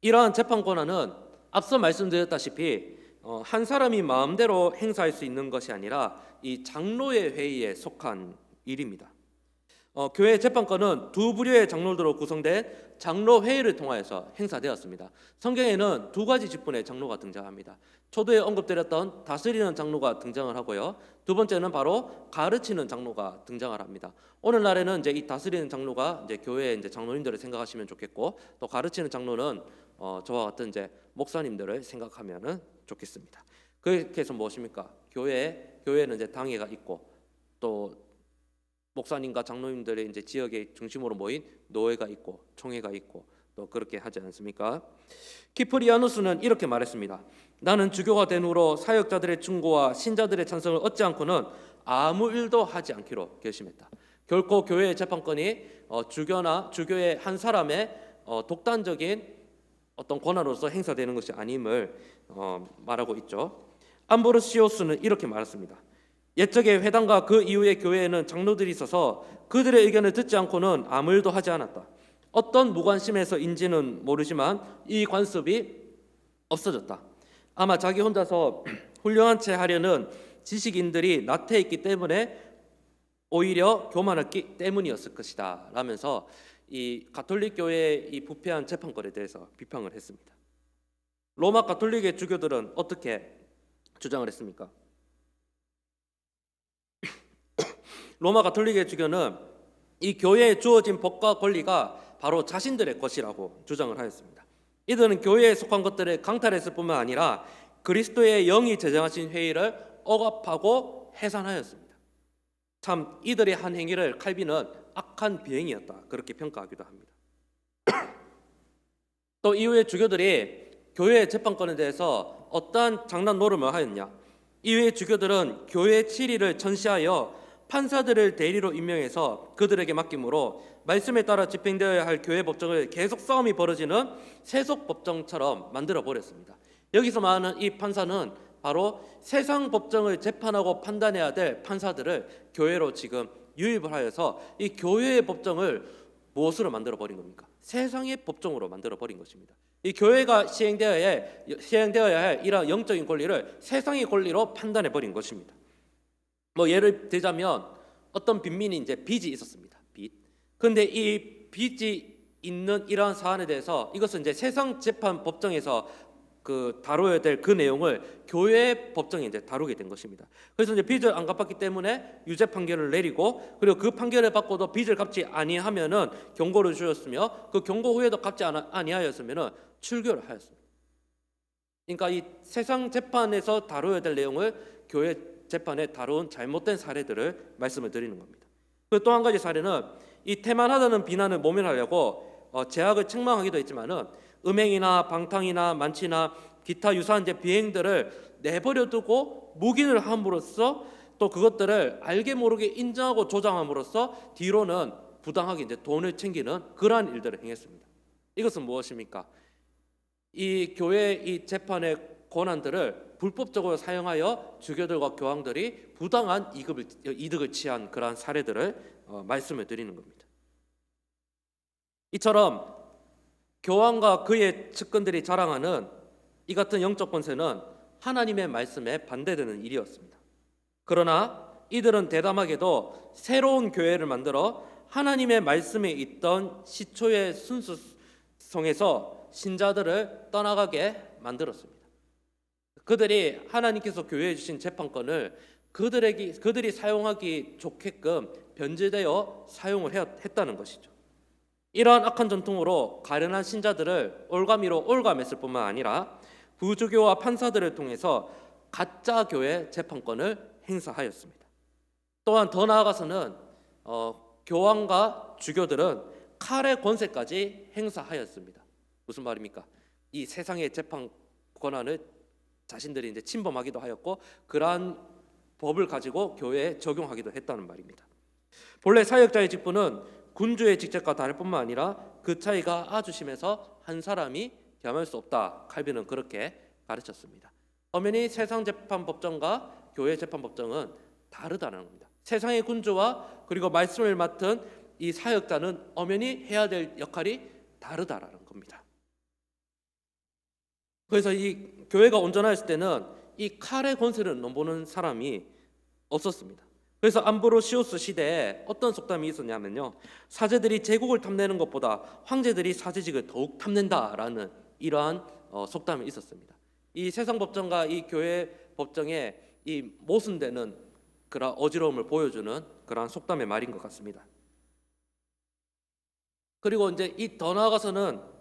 이러한 재판 권한은 앞서 말씀드렸다시피 한 사람이 마음대로 행사할 수 있는 것이 아니라 이 장로의 회의에 속한 일입니다. 교회 재판권은 두 부류의 장로들로 구성된 장로 회의를 통하여서 행사되었습니다. 성경에는 두 가지 직분의 장로가 등장합니다. 초도에 언급드렸던 다스리는 장로가 등장을 하고요. 두 번째는 바로 가르치는 장로가 등장을 합니다. 오늘날에는 이제 이 다스리는 장로가 이제 교회의 이제 장로님들을 생각하시면 좋겠고, 또 가르치는 장로는 저와 같은 이제 목사님들을 생각하면은 좋겠습니다. 그렇게 해서 무엇입니까? 교회는 이제 당회가 있고 또 목사님과 장로님들의 이제 지역의 중심으로 모인 노회가 있고 총회가 있고 또 그렇게 하지 않습니까? 키프리아누스는 이렇게 말했습니다. 나는 주교가 된 후로 사역자들의 충고와 신자들의 찬성을 얻지 않고는 아무 일도 하지 않기로 결심했다. 결코 교회의 재판권이 주교의 한 사람의 독단적인 어떤 권한으로서 행사되는 것이 아님을 말하고 있죠. 암브로시오스는 이렇게 말했습니다. 옛적의 회당과 그 이후의 교회에는 장로들이 있어서 그들의 의견을 듣지 않고는 아무 일도 하지 않았다. 어떤 무관심에서인지는 모르지만 이 관습이 없어졌다. 아마 자기 혼자서 훌륭한 채 하려는 지식인들이 나태했기 때문에 오히려 교만했기 때문이었을 것이다 라면서 이 가톨릭 교회의 이 부패한 재판권에 대해서 비판을 했습니다. 로마 가톨릭의 주교들은 어떻게 주장을 했습니까? 로마 가톨릭의 주교는 이 교회에 주어진 법과 권리가 바로 자신들의 것이라고 주장을 하였습니다. 이들은 교회에 속한 것들을 강탈했을 뿐만 아니라 그리스도의 영이 제정하신 회의를 억압하고 해산하였습니다. 참 이들의 한 행위를 칼빈은 악한 비행이었다 그렇게 평가하기도 합니다. 또 이후에 주교들이 교회의 재판권에 대해서 어떠한 장난 노름을 하였냐? 이후에 주교들은 교회의 치리를 전시하여 판사들을 대리로 임명해서 그들에게 맡김으로 말씀에 따라 집행되어야 할 교회 법정을 계속 싸움이 벌어지는 세속 법정처럼 만들어 버렸습니다. 여기서 말하는 이 판사는 바로 세상 법정을 재판하고 판단해야 될 판사들을 교회로 지금 유입을 하여서 이 교회의 법정을 무엇으로 만들어 버린 겁니까? 세상의 법정으로 만들어 버린 것입니다. 이 교회가 시행되어야 할 이러한 영적인 권리를 세상의 권리로 판단해 버린 것입니다. 뭐 예를 들자면 어떤 빈민이 이제 빚이 있었습니다. 빚. 그런데 이 빚이 있는 이러한 사안에 대해서 이것은 이제 세상 재판 법정에서 다뤄야 될 그 내용을 교회 법정에 이제 다루게 된 것입니다. 그래서 이제 빚을 안 갚았기 때문에 유죄 판결을 내리고, 그리고 그 판결을 받고도 빚을 갚지 아니하면은 경고를 주었으며 그 경고 후에도 갚지 아니하였으면은 출교를 하였습니다. 그러니까 이 세상 재판에서 다뤄야 될 내용을 교회 재판에 다룬 잘못된 사례들을 말씀을 드리는 겁니다. 또 한 가지 사례는 이 태만하다는 비난을 모면하려고 제약을 책망하기도 했지만은 음행이나 방탕이나 만취나 기타 유사한 이제 비행들을 내버려 두고 묵인을 함으로써 또 그것들을 알게 모르게 인정하고 조장함으로써 뒤로는 부당하게 이제 돈을 챙기는 그러한 일들을 행했습니다. 이것은 무엇입니까? 이 교회의 이 재판의 권한들을 불법적으로 사용하여 주교들과 교황들이 부당한 이득을 취한 그러한 사례들을 말씀을 드리는 겁니다. 이처럼 교황과 그의 측근들이 자랑하는 이 같은 영적 권세는 하나님의 말씀에 반대되는 일이었습니다. 그러나 이들은 대담하게도 새로운 교회를 만들어 하나님의 말씀에 있던 시초의 순수성에서 신자들을 떠나가게 만들었습니다. 그들이 하나님께서 교회에 주신 재판권을 그들이 사용하기 좋게끔 변질되어 사용을 했다는 것이죠. 이러한 악한 전통으로 가련한 신자들을 올가미로 올감했을 뿐만 아니라 부주교와 판사들을 통해서 가짜 교회 재판권을 행사하였습니다. 또한 더 나아가서는 교황과 주교들은 칼의 권세까지 행사하였습니다. 무슨 말입니까? 이 세상의 재판 권한을 자신들이 이제 침범하기도 하였고 그러한 법을 가지고 교회에 적용하기도 했다는 말입니다. 본래 사역자의 직분은 군주의 직책과 다를 뿐만 아니라 그 차이가 아주 심해서 한 사람이 겸할 수 없다. 칼빈은 그렇게 가르쳤습니다. 엄연히 세상 재판 법정과 교회 재판 법정은 다르다는 겁니다. 세상의 군주와 그리고 말씀을 맡은 이 사역자는 엄연히 해야 될 역할이 다르다라는 겁니다. 그래서 이 교회가 온전했을 때는 이 칼의 권세를 넘보는 사람이 없었습니다. 그래서 암브로시우스 시대에 어떤 속담이 있었냐면요, 사제들이 제국을 탐내는 것보다 황제들이 사제직을 더욱 탐낸다라는 이러한 속담이 있었습니다. 이 세상 법정과 이 교회 법정에 이 모순되는 그런 어지러움을 보여주는 그러한 속담의 말인 것 같습니다. 그리고 이제 이 더 나아가서는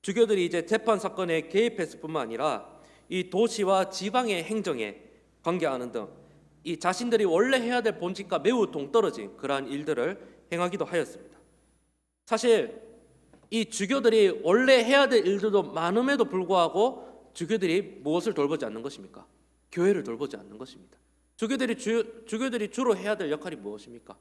주교들이 이제 재판 사건에 개입했을 뿐만 아니라 이 도시와 지방의 행정에 관계하는 등 이 자신들이 원래 해야 될 본직과 매우 동떨어진 그러한 일들을 행하기도 하였습니다. 사실 이 주교들이 원래 해야 될 일들도 많음에도 불구하고 주교들이 무엇을 돌보지 않는 것입니까? 교회를 돌보지 않는 것입니다. 주교들이 주로 해야 될 역할이 무엇입니까?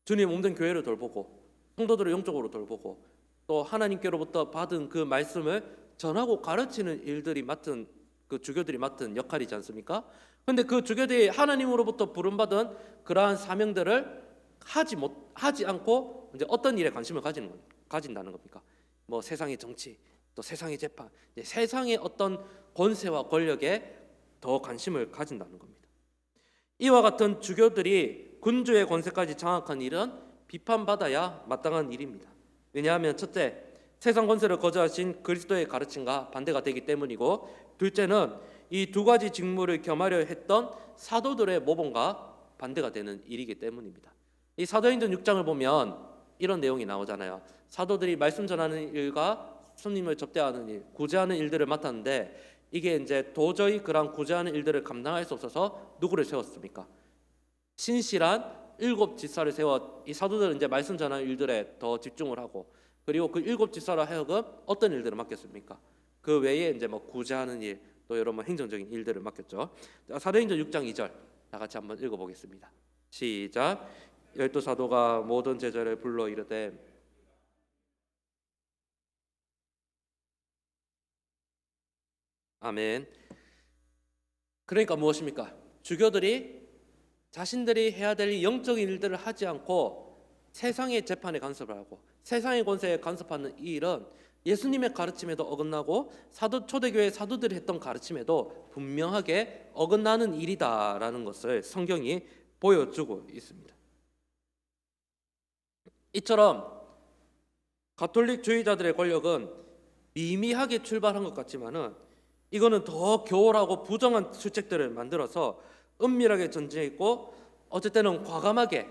주님 몸된 교회를 돌보고 성도들을 영적으로 돌보고 또 하나님께로부터 받은 그 말씀을 전하고 가르치는 일들이 맡은 그 주교들이 맡은 역할이지 않습니까? 그런데 그 주교들이 하나님으로부터 부름받은 그러한 사명들을 하지 않고 이제 어떤 일에 관심을 가진다는 겁니까? 뭐 세상의 정치, 또 세상의 재판, 세상의 어떤 권세와 권력에 더 관심을 가진다는 겁니다. 이와 같은 주교들이 군주의 권세까지 장악한 일은 비판받아야 마땅한 일입니다. 왜냐하면 첫째, 세상 권세를 거저하신 그리스도의 가르침과 반대가 되기 때문이고, 둘째는 이 두 가지 직무를 겸하려 했던 사도들의 모범과 반대가 되는 일이기 때문입니다. 이 사도행전 6장을 보면 이런 내용이 나오잖아요. 사도들이 말씀 전하는 일과 손님을 접대하는 일, 구제하는 일들을 맡았는데 이게 이제 도저히 그런 구제하는 일들을 감당할 수 없어서 누구를 세웠습니까? 신실한 7 지사를 세워 이 사도들은 이제 말씀 전하는 일들에 더 집중을 하고, 그리고 그 7 지사로 하여금 어떤 일들을 맡겼습니까? 그 외에 이제 뭐 구제하는 일, 또 여러 행정적인 일들을 맡겼죠. 사도행전 6장 2절 다 같이 한번 읽어보겠습니다. 시작. 12사도가 모든 제자를 불러 이르되 아멘. 그러니까 무엇입니까? 주교들이 자신들이 해야 될 영적인 일들을 하지 않고 세상의 재판에 간섭을 하고 세상의 권세에 간섭하는 이 일은 예수님의 가르침에도 어긋나고 초대교회 사도들이 했던 가르침에도 분명하게 어긋나는 일이다라는 것을 성경이 보여주고 있습니다. 이처럼 가톨릭주의자들의 권력은 미미하게 출발한 것 같지만은 이거는 더 교활하고 부정한 수책들을 만들어서 은밀하게 전쟁했고, 어쩔 때는 과감하게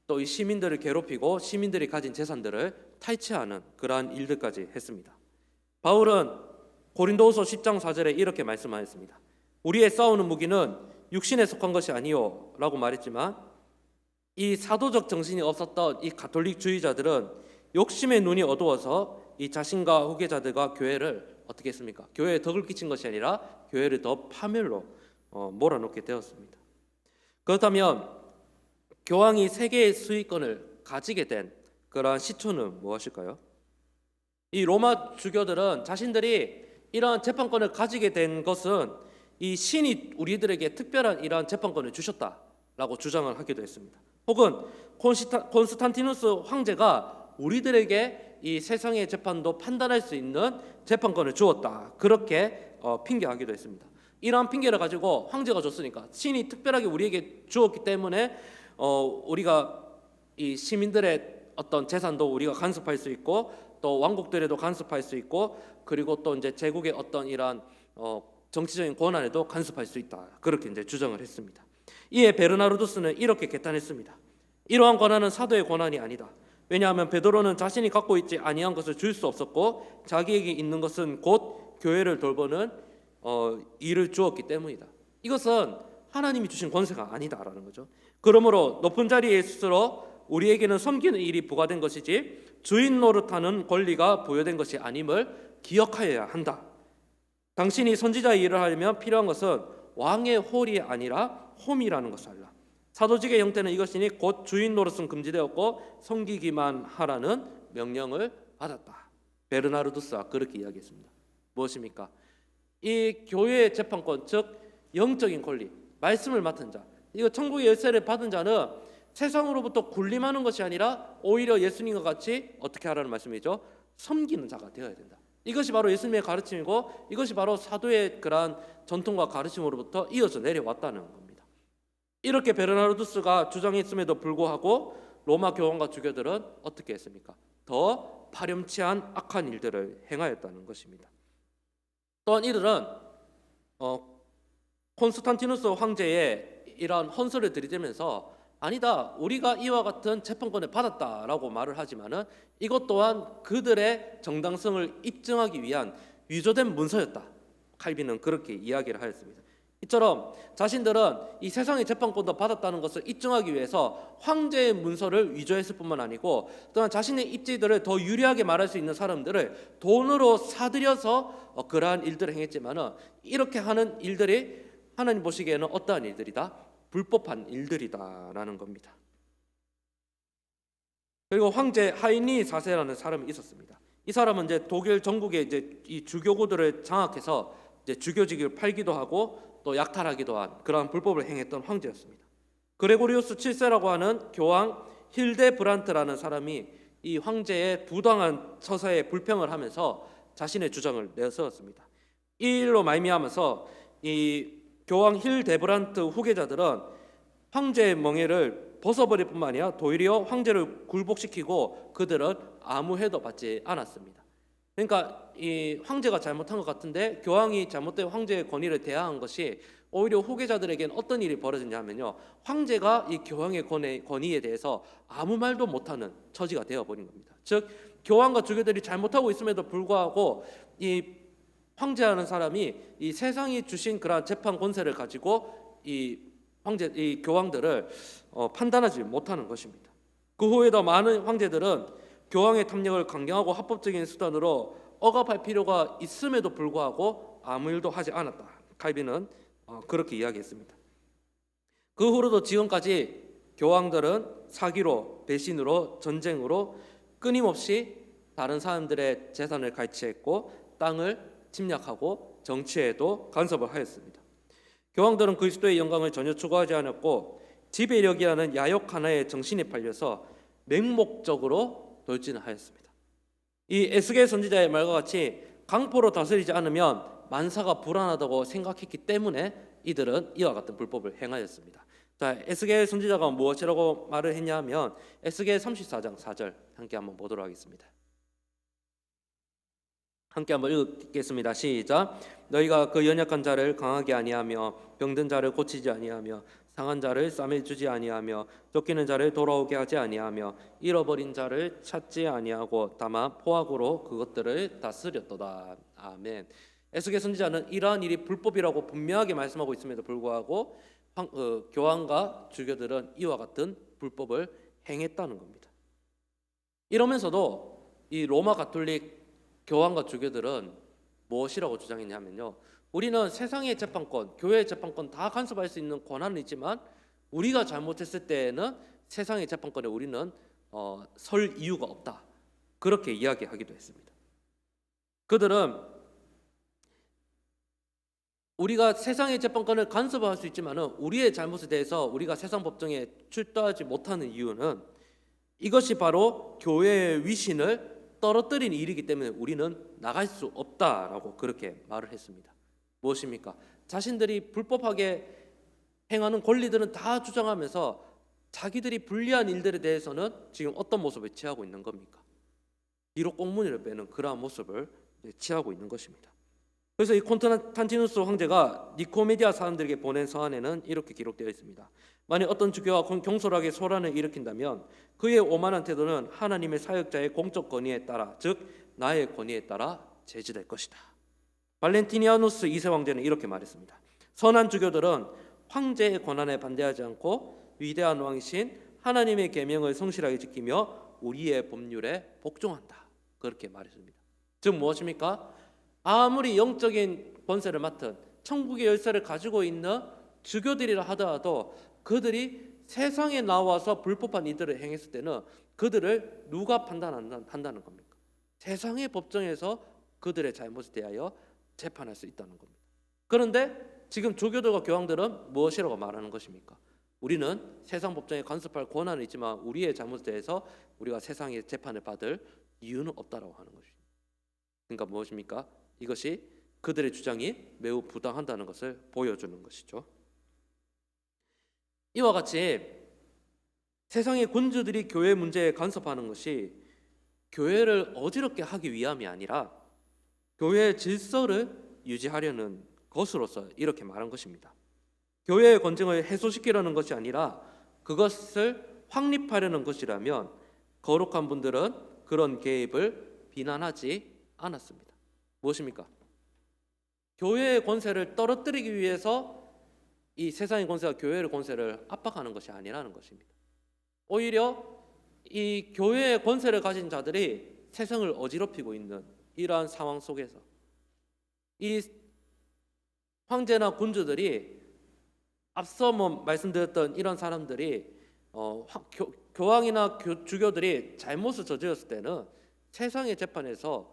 또 이 시민들을 괴롭히고 시민들이 가진 재산들을 탈취하는 그러한 일들까지 했습니다. 바울은 고린도후서 10장 4절에 이렇게 말씀하였습니다. 우리의 싸우는 무기는 육신에 속한 것이 아니요 라고 말했지만, 이 사도적 정신이 없었던 이 가톨릭주의자들은 욕심의 눈이 어두워서 이 자신과 후계자들과 교회를 어떻게 했습니까? 교회에 덕을 끼친 것이 아니라 교회를 더 파멸로 몰아넣게 되었습니다. 그렇다면 교황이 세계의 수익권을 가지게 된 그러한 시초는 무엇일까요? 이 로마 주교들은 자신들이 이러한 재판권을 가지게 된 것은 이 신이 우리들에게 특별한 이러한 재판권을 주셨다라고 주장을 하기도 했습니다. 혹은 콘스탄티누스 황제가 우리들에게 이 세상의 재판도 판단할 수 있는 재판권을 주었다, 그렇게 핑계하기도 했습니다. 이러한 핑계를 가지고 황제가 줬으니까, 신이 특별하게 우리에게 주었기 때문에 우리가 이 시민들의 어떤 재산도 우리가 간섭할 수 있고, 또 왕국들에도 간섭할 수 있고, 그리고 또 이제 제국의 어떤 이러한 정치적인 권한에도 간섭할 수 있다, 그렇게 이제 주장을 했습니다. 이에 베르나르두스는 이렇게 개탄했습니다. 이러한 권한은 사도의 권한이 아니다. 왜냐하면 베드로는 자신이 갖고 있지 아니한 것을 줄 수 없었고, 자기에게 있는 것은 곧 교회를 돌보는 일을 주었기 때문이다. 이것은 하나님이 주신 권세가 아니다라는 거죠. 그러므로 높은 자리에 있을수록 우리에게는 섬기는 일이 부과된 것이지 주인 노릇하는 권리가 부여된 것이 아님을 기억하여야 한다. 당신이 선지자의 일을 하려면 필요한 것은 왕의 홀이 아니라 홈이라는 것을 알라. 사도직의 형태는 이것이니 곧 주인 노릇은 금지되었고 섬기기만 하라는 명령을 받았다. 베르나르두스가 그렇게 이야기했습니다. 무엇입니까? 이 교회의 재판권, 즉 영적인 권리, 말씀을 맡은 자, 이거 천국의 열쇠를 받은 자는 세상으로부터 군림하는 것이 아니라 오히려 예수님과 같이 어떻게 하라는 말씀이죠? 섬기는 자가 되어야 된다. 이것이 바로 예수님의 가르침이고, 이것이 바로 사도의 그러한 전통과 가르침으로부터 이어져 내려왔다는 겁니다. 이렇게 베르나르두스가 주장했음에도 불구하고 로마 교황과 주교들은 어떻게 했습니까? 더 파렴치한 악한 일들을 행하였다는 것입니다. 또한 이들은 콘스탄티누스 황제의 이러한 헌설을 들이대면서 아니다, 우리가 이와 같은 재판권을 받았다라고 말을 하지만은 이것 또한 그들의 정당성을 입증하기 위한 위조된 문서였다. 칼빈은 그렇게 이야기를 하였습니다. 이처럼 자신들은 이 세상의 재판권도 받았다는 것을 입증하기 위해서 황제의 문서를 위조했을 뿐만 아니고, 또한 자신의 입지들을 더 유리하게 말할 수 있는 사람들을 돈으로 사들여서 그러한 일들을 행했지만은, 이렇게 하는 일들이 하나님 보시기에는 어떠한 일들이다? 불법한 일들이다라는 겁니다. 그리고 황제 하이니 4세라는 사람이 있었습니다. 이 사람은 이제 독일 전국의 이제 이 주교구들을 장악해서 이제 주교직을 팔기도 하고 또 약탈하기도 한 그러한 불법을 행했던 황제였습니다. 그레고리우스 7세라고 하는 교황 힐데브란트라는 사람이 이 황제의 부당한 처사에 불평을 하면서 자신의 주장을 내세웠습니다. 이 일로 말미암아서 이 교황 힐데브란트 후계자들은 황제의 멍에를 벗어버릴 뿐만 아니라 도리어 황제를 굴복시키고 그들은 아무 해도 받지 않았습니다. 그러니까 이 황제가 잘못한 것 같은데 교황이 잘못된 황제의 권위를 대항한 것이 오히려 후계자들에게는 어떤 일이 벌어졌냐면요, 황제가 이 교황의 권위에 대해서 아무 말도 못하는 처지가 되어버린 겁니다. 즉 교황과 주교들이 잘못하고 있음에도 불구하고 이 황제라는 사람이 이 세상이 주신 그러한 재판 권세를 가지고 이 교황들을 판단하지 못하는 것입니다. 그 후에도 많은 황제들은 교황의 탐욕을 강경하고 합법적인 수단으로 억압할 필요가 있음에도 불구하고 아무 일도 하지 않았다. 칼빈은 그렇게 이야기했습니다. 그 후로도 지금까지 교황들은 사기로, 배신으로, 전쟁으로 끊임없이 다른 사람들의 재산을 갈취했고 땅을 침략하고 정치에도 간섭을 하였습니다. 교황들은 그리스도의 영광을 전혀 추구하지 않았고 지배력이라는 야욕 하나에 정신이 팔려서 맹목적으로 돌진을 하였습니다. 이 에스겔 선지자의 말과 같이 강포로 다스리지 않으면 만사가 불안하다고 생각했기 때문에 이들은 이와 같은 불법을 행하였습니다. 자, 에스겔 선지자가 무엇이라고 말을 했냐면 에스겔 34장 4절 함께 한번 보도록 하겠습니다. 함께 한번 읽겠습니다. 시작. 너희가 그 연약한 자를 강하게 아니하며 병든 자를 고치지 아니하며 상한 자를 싸매 주지 아니하며 쫓기는 자를 돌아오게 하지 아니하며 잃어버린 자를 찾지 아니하고 다만 포악으로 그것들을 다스렸도다. 아멘. 에스겔 선지자는 이러한 일이 불법이라고 분명하게 말씀하고 있음에도 불구하고 교황과 주교들은 이와 같은 불법을 행했다는 겁니다. 이러면서도 이 로마 가톨릭 교황과 주교들은 무엇이라고 주장했냐면요, 우리는 세상의 재판권, 교회의 재판권 다 간섭할 수 있는 권한은 있지만 우리가 잘못했을 때에는 세상의 재판권에 우리는 설 이유가 없다, 그렇게 이야기하기도 했습니다. 그들은 우리가 세상의 재판권을 간섭할 수 있지만은 우리의 잘못에 대해서 우리가 세상 법정에 출두하지 못하는 이유는 이것이 바로 교회의 위신을 떨어뜨리는 일이기 때문에 우리는 나갈 수 없다라고 그렇게 말을 했습니다. 무엇입니까? 자신들이 불법하게 행하는 권리들은 다 주장하면서 자기들이 불리한 일들에 대해서는 지금 어떤 모습을 취하고 있는 겁니까? 비록 꽁무니를 빼는 그러한 모습을 취하고 있는 것입니다. 그래서 이 콘스탄티누스 황제가 니코메디아 사람들에게 보낸 서한에는 이렇게 기록되어 있습니다. 만약 어떤 주교가 경솔하게 소란을 일으킨다면 그의 오만한 태도는 하나님의 사역자의 공적 권위에 따라, 즉 나의 권위에 따라 제지될 것이다. 발렌티니아누스 2세 황제는 이렇게 말했습니다. 선한 주교들은 황제의 권한에 반대하지 않고 위대한 왕이신 하나님의 계명을 성실하게 지키며 우리의 법률에 복종한다, 그렇게 말했습니다. 즉 무엇입니까? 아무리 영적인 권세를 맡은 천국의 열쇠를 가지고 있는 주교들이라 하더라도 그들이 세상에 나와서 불법한 이들을 행했을 때는 그들을 누가 판단한다는 겁니까? 세상의 법정에서 그들의 잘못에 대하여 재판할 수 있다는 겁니다. 그런데 지금 주교들과 교황들은 무엇이라고 말하는 것입니까? 우리는 세상 법정에 간섭할 권한은 있지만 우리의 잘못에 대해서 우리가 세상의 재판을 받을 이유는 없다라고 하는 것입니다. 그러니까 무엇입니까? 이것이 그들의 주장이 매우 부당하다는 것을 보여주는 것이죠. 이와 같이 세상의 군주들이 교회 문제에 간섭하는 것이 교회를 어지럽게 하기 위함이 아니라 교회의 질서를 유지하려는 것으로서 이렇게 말한 것입니다. 교회의 권징을 해소시키려는 것이 아니라 그것을 확립하려는 것이라면 거룩한 분들은 그런 개입을 비난하지 않았습니다. 무엇입니까? 교회의 권세를 떨어뜨리기 위해서 이 세상의 권세가 교회의 권세를 압박하는 것이 아니라는 것입니다. 오히려 이 교회의 권세를 가진 자들이 세상을 어지럽히고 있는 이러한 상황 속에서 이 황제나 군주들이 앞서 말씀드렸던 이런 사람들이 교황이나 주교들이 잘못을 저질렀을 때는 세상의 재판에서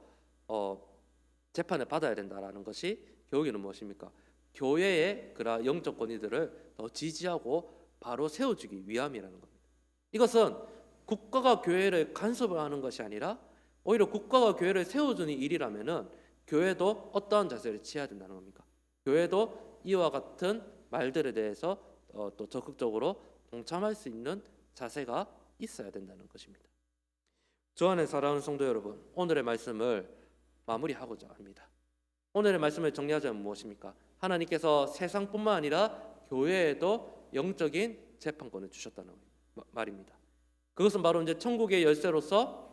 재판을 받아야 된다라는 것이 교육에는 무엇입니까? 교회의 그러한 영적 권위들을 더 지지하고 바로 세워주기 위함이라는 겁니다. 이것은 국가가 교회를 간섭을 하는 것이 아니라 오히려 국가가 교회를 세워주는 일이라면은 교회도 어떠한 자세를 취해야 된다는 겁니까? 교회도 이와 같은 말들에 대해서 또 적극적으로 동참할 수 있는 자세가 있어야 된다는 것입니다. 저 안에 사랑하는 성도 여러분, 오늘의 말씀을 마무리하고자 합니다. 오늘의 말씀을 정리하자면 무엇입니까? 하나님께서 세상뿐만 아니라 교회에도 영적인 재판권을 주셨다는 말입니다. 그것은 바로 이제 천국의 열쇠로서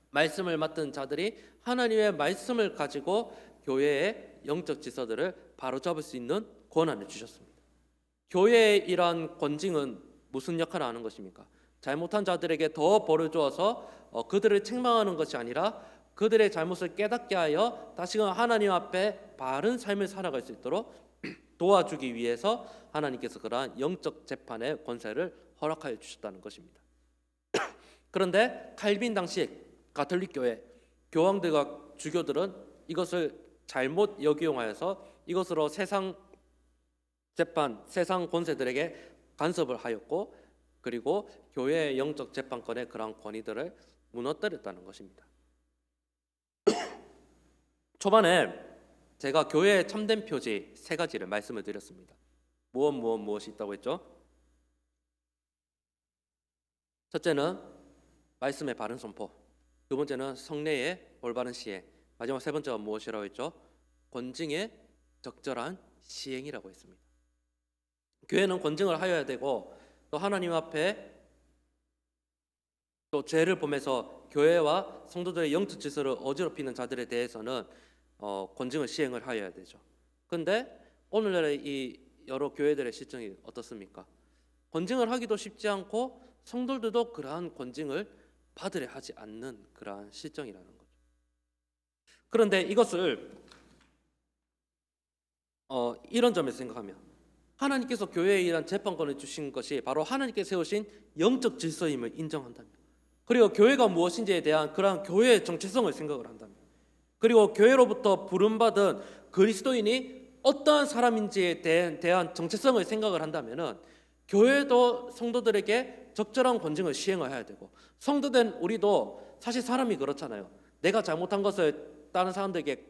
말씀을 맡은 자들이 하나님의 말씀을 가지고 교회의 영적 질서들을 바로잡을 수 있는 권한을 주셨습니다. 교회의 이러한 권징은 무슨 역할을 하는 것입니까? 잘못한 자들에게 더 벌을 주어서 그들을 책망하는 것이 아니라 그들의 잘못을 깨닫게 하여 다시금 하나님 앞에 바른 삶을 살아갈 수 있도록 도와주기 위해서 하나님께서 그러한 영적 재판의 권세를 허락하여 주셨다는 것입니다. 그런데 칼빈 당시 가톨릭 교회 교황들과 주교들은 이것을 잘못 역이용하여서 이것으로 세상 재판, 세상 권세들에게 간섭을 하였고, 그리고 교회의 영적 재판권의 그러한 권위들을 무너뜨렸다는 것입니다. 초반에 제가 교회의 참된 표지 세 가지를 말씀을 드렸습니다. 무엇이 있다고 했죠? 첫째는 말씀의 바른 선포, 두 번째는 성례의 올바른 시행, 마지막 세 번째가 무엇이라고 했죠? 권징의 적절한 시행이라고 했습니다. 교회는 권징을 하여야 되고 또 하나님 앞에 또 죄를 보면서 교회와 성도들의 영적 질서를 어지럽히는 자들에 대해서는 권징을 시행을 하여야 되죠. 그런데 오늘날의 이 여러 교회들의 실정이 어떻습니까? 권징을 하기도 쉽지 않고 성도들도 그러한 권징을 받으려 하지 않는 그러한 실정이라는 거죠. 그런데 이것을 이런 점에서 생각하면 하나님께서 교회에 이런 재판권을 주신 것이 바로 하나님께서 세우신 영적 질서임을 인정한다면, 그리고 교회가 무엇인지에 대한 그러한 교회의 정체성을 생각을 한다면, 그리고 교회로부터 부름받은 그리스도인이 어떠한 사람인지에 대한 정체성을 생각을 한다면은 교회도 성도들에게 적절한 권징을 시행해야 되고, 성도된 우리도 사실 사람이 그렇잖아요. 내가 잘못한 것을 다른 사람들에게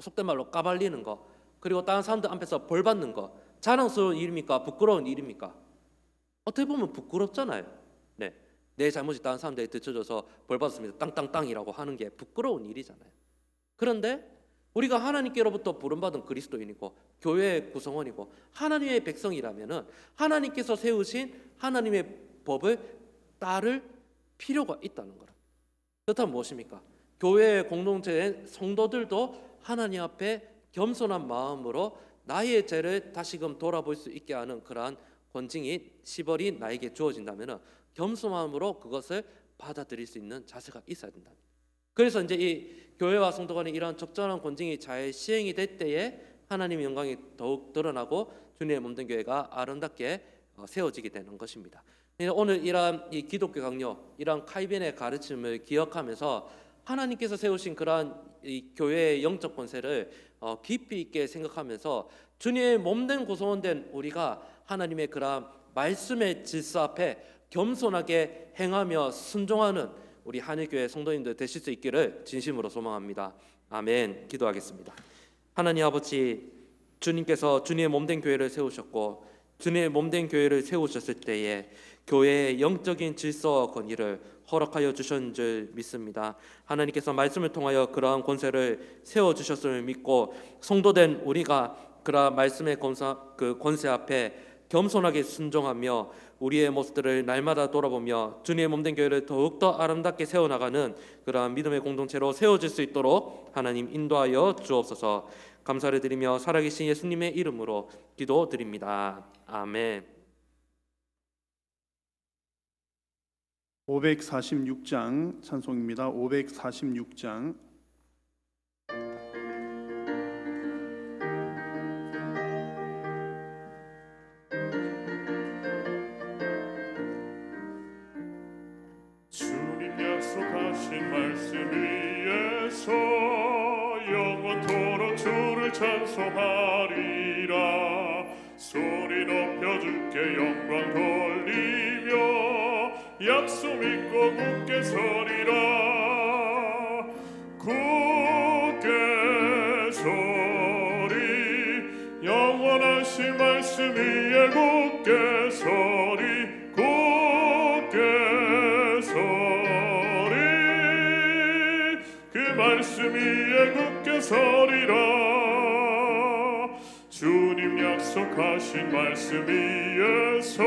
속된 말로 까발리는 거, 그리고 다른 사람들 앞에서 벌 받는 거 자랑스러운 일입니까? 부끄러운 일입니까? 어떻게 보면 부끄럽잖아요. 네, 내 잘못이 다른 사람들에게 들춰져서 벌 받았습니다 땅땅땅이라고 하는 게 부끄러운 일이잖아요. 그런데 우리가 하나님께로부터 부름받은 그리스도인이고 교회의 구성원이고 하나님의 백성이라면은 하나님께서 세우신 하나님의 법을 따를 필요가 있다는 거라. 그렇다면 무엇입니까? 교회의 공동체의 성도들도 하나님 앞에 겸손한 마음으로 나의 죄를 다시금 돌아볼 수 있게 하는 그러한 권징이 시벌이 나에게 주어진다면은 겸손한 마음으로 그것을 받아들일 수 있는 자세가 있어야 된다. 그래서 이제 이 교회와 성도 간의 이러한 적절한 권징이 잘 시행이 될 때에 하나님의 영광이 더욱 드러나고 주님의 몸된 교회가 아름답게 세워지게 되는 것입니다. 오늘 이러한 이 기독교 강요, 이러한 칼빈의 가르침을 기억하면서 하나님께서 세우신 그러한 이 교회의 영적 권세를 깊이 있게 생각하면서 주님의 몸된 구성원된 우리가 하나님의 그러한 말씀의 질서 앞에 겸손하게 행하며 순종하는 우리 한일교회 성도님들 되실 수 있기를 진심으로 소망합니다. 아멘. 기도하겠습니다. 하나님 아버지, 주님께서 주님의 몸된 교회를 세우셨고 주님의 몸된 교회를 세우셨을 때에 교회의 영적인 질서와 권위를 허락하여 주신 줄 믿습니다. 하나님께서 말씀을 통하여 그러한 권세를 세워주셨음을 믿고 성도된 우리가 그러한 말씀의 권세 앞에 겸손하게 순종하며 우리의 모습들을 날마다 돌아보며 주님의 몸된 교회를 더욱더 아름답게 세워나가는 그러한 믿음의 공동체로 세워질 수 있도록 하나님 인도하여 주옵소서. 감사를 드리며 살아계신 예수님의 이름으로 기도드립니다. 아멘. 546장 찬송입니다. 546장. 주님 약속하신 말씀 위에서 영원토록 주를 찬송하리라. 소리 높여 주께 영광 돌리며 약속 믿고 굳게 서리라. 굳게 서리 영원하신 말씀 위에 굳게 서리. 굳게 서리 그 말씀 위에 굳게 서리라. 주님 약속하신 말씀 위에서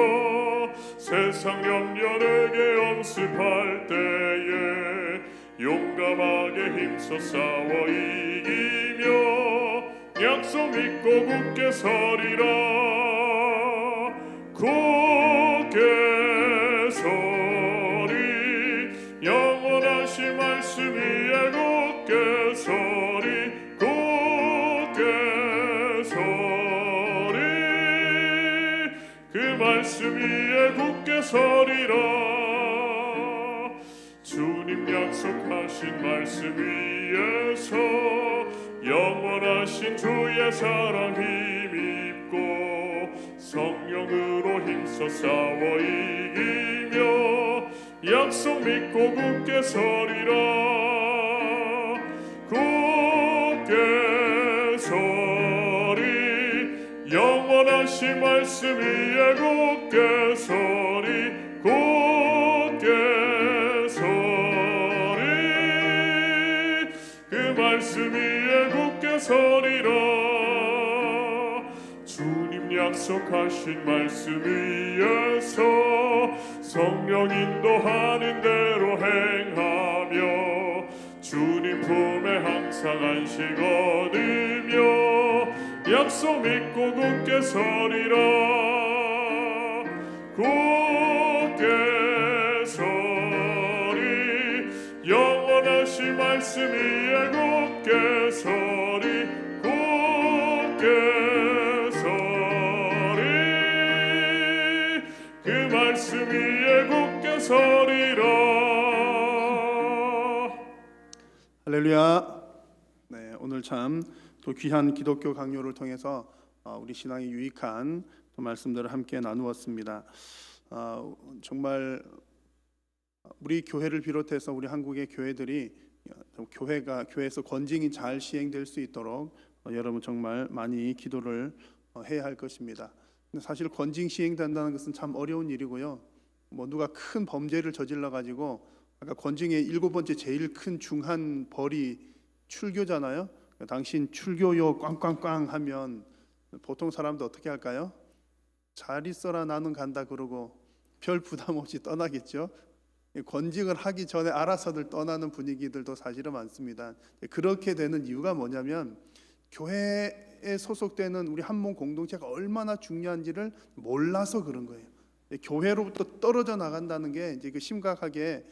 세상 염려 내게 엄습할 때에 용감하게 힘써 싸워 이기며 약속 믿고 굳게 서리라. 굳게 서리 영원하신 말씀 위에 굳게 서리. 굳게 서리 그 말씀 위에 굳게 서리라. 주님 약속하신 말씀 위에서 영원하신 주의 사랑 힘입고 성령으로 힘써 싸워 이기며 약속 믿고 굳게 서리라. 굳게 서리 영원하신 말씀 위에 굳게 서리. 굳게 서리 그 말씀 위에 굳게 서리라. 주님 약속하신 말씀 위에서 성령 인도하는 대로 행하며 주님 품에 항상 안식 얻으며 약속 믿고 굳게 서리라. 굳게 서리 말씀 위에 굳게 서리 굳게 서리 그 말씀 위에 굳게 서리라. 할렐루야. 네, 오늘 참 또 귀한 기독교 강요를 통해서 우리 신앙에 유익한 또 말씀들을 함께 나누었습니다. 정말 우리 교회를 비롯해서 우리 한국의 교회들이 교회에서 권징이 잘 시행될 수 있도록 여러분 정말 많이 기도를 해야 할 것입니다. 근데 사실 권징 시행된다는 것은 참 어려운 일이고요. 뭐 누가 큰 범죄를 저질러 가지고 아까 권징의 7번째 제일 큰 중한 벌이 출교잖아요. 당신 출교요 꽝꽝꽝 하면 보통 사람도 어떻게 할까요? 잘 있어라 나는 간다 그러고 별 부담 없이 떠나겠죠. 권징을 하기 전에 알아서들 떠나는 분위기들도 사실은 많습니다. 그렇게 되는 이유가 뭐냐면 교회에 소속되는 우리 한 몸 공동체가 얼마나 중요한지를 몰라서 그런 거예요. 교회로부터 떨어져 나간다는 게 이제 그 심각하게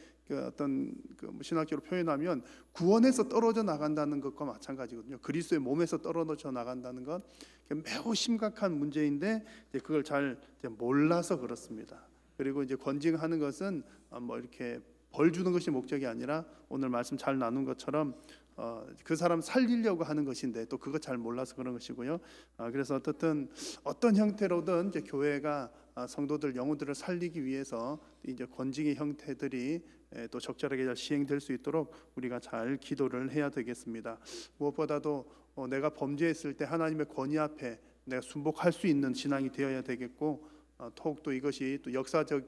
어떤 신학적으로 표현하면 구원에서 떨어져 나간다는 것과 마찬가지거든요. 그리스도의 몸에서 떨어져 나간다는 건 매우 심각한 문제인데 그걸 잘 몰라서 그렇습니다. 그리고 이제 권징하는 것은 뭐 이렇게 벌 주는 것이 목적이 아니라 오늘 말씀 잘 나눈 것처럼 그 사람 살리려고 하는 것인데 또 그거 잘 몰라서 그런 것이고요. 그래서 어떤 형태로든 이제 교회가 성도들 영혼들을 살리기 위해서 이제 권징의 형태들이 또 적절하게 잘 시행될 수 있도록 우리가 잘 기도를 해야 되겠습니다. 무엇보다도 내가 범죄했을 때 하나님의 권위 앞에 내가 순복할 수 있는 신앙이 되어야 되겠고, 더욱또 이것이 또 역사적인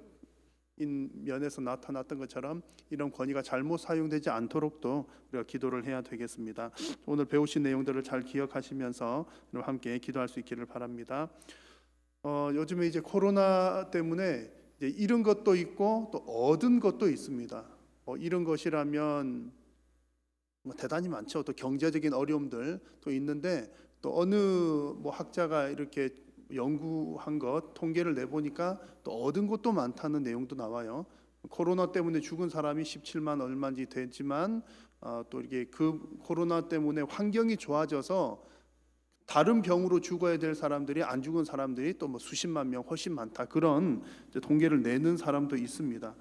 면에서 나타났던 것처럼 이런 권위가 잘못 사용되지 않도록도 우리가 기도를 해야 되겠습니다. 오늘 배우신 내용들을 잘 기억하시면서 함께 기도할 수 있기를 바랍니다. 요즘에 이제 코로나 때문에 이제 잃은 것도 있고 또 얻은 것도 있습니다. 잃은 것이라면 대단히 많죠. 또 경제적인 어려움들 또 있는데 또 어느 학자가 이렇게 연구한 것 통계를 내보니까 또 얻은 것도 많다는 내용도 나와요. 코로나 때문에 죽은 사람이 17만 얼마인지 되지만 또 이게 그 코로나 때문에 환경이 좋아져서 다른 병으로 죽어야 될 사람들이 안 죽은 사람들이 또 수십만 명 훨씬 많다, 그런 통계를 내는 사람도 있습니다.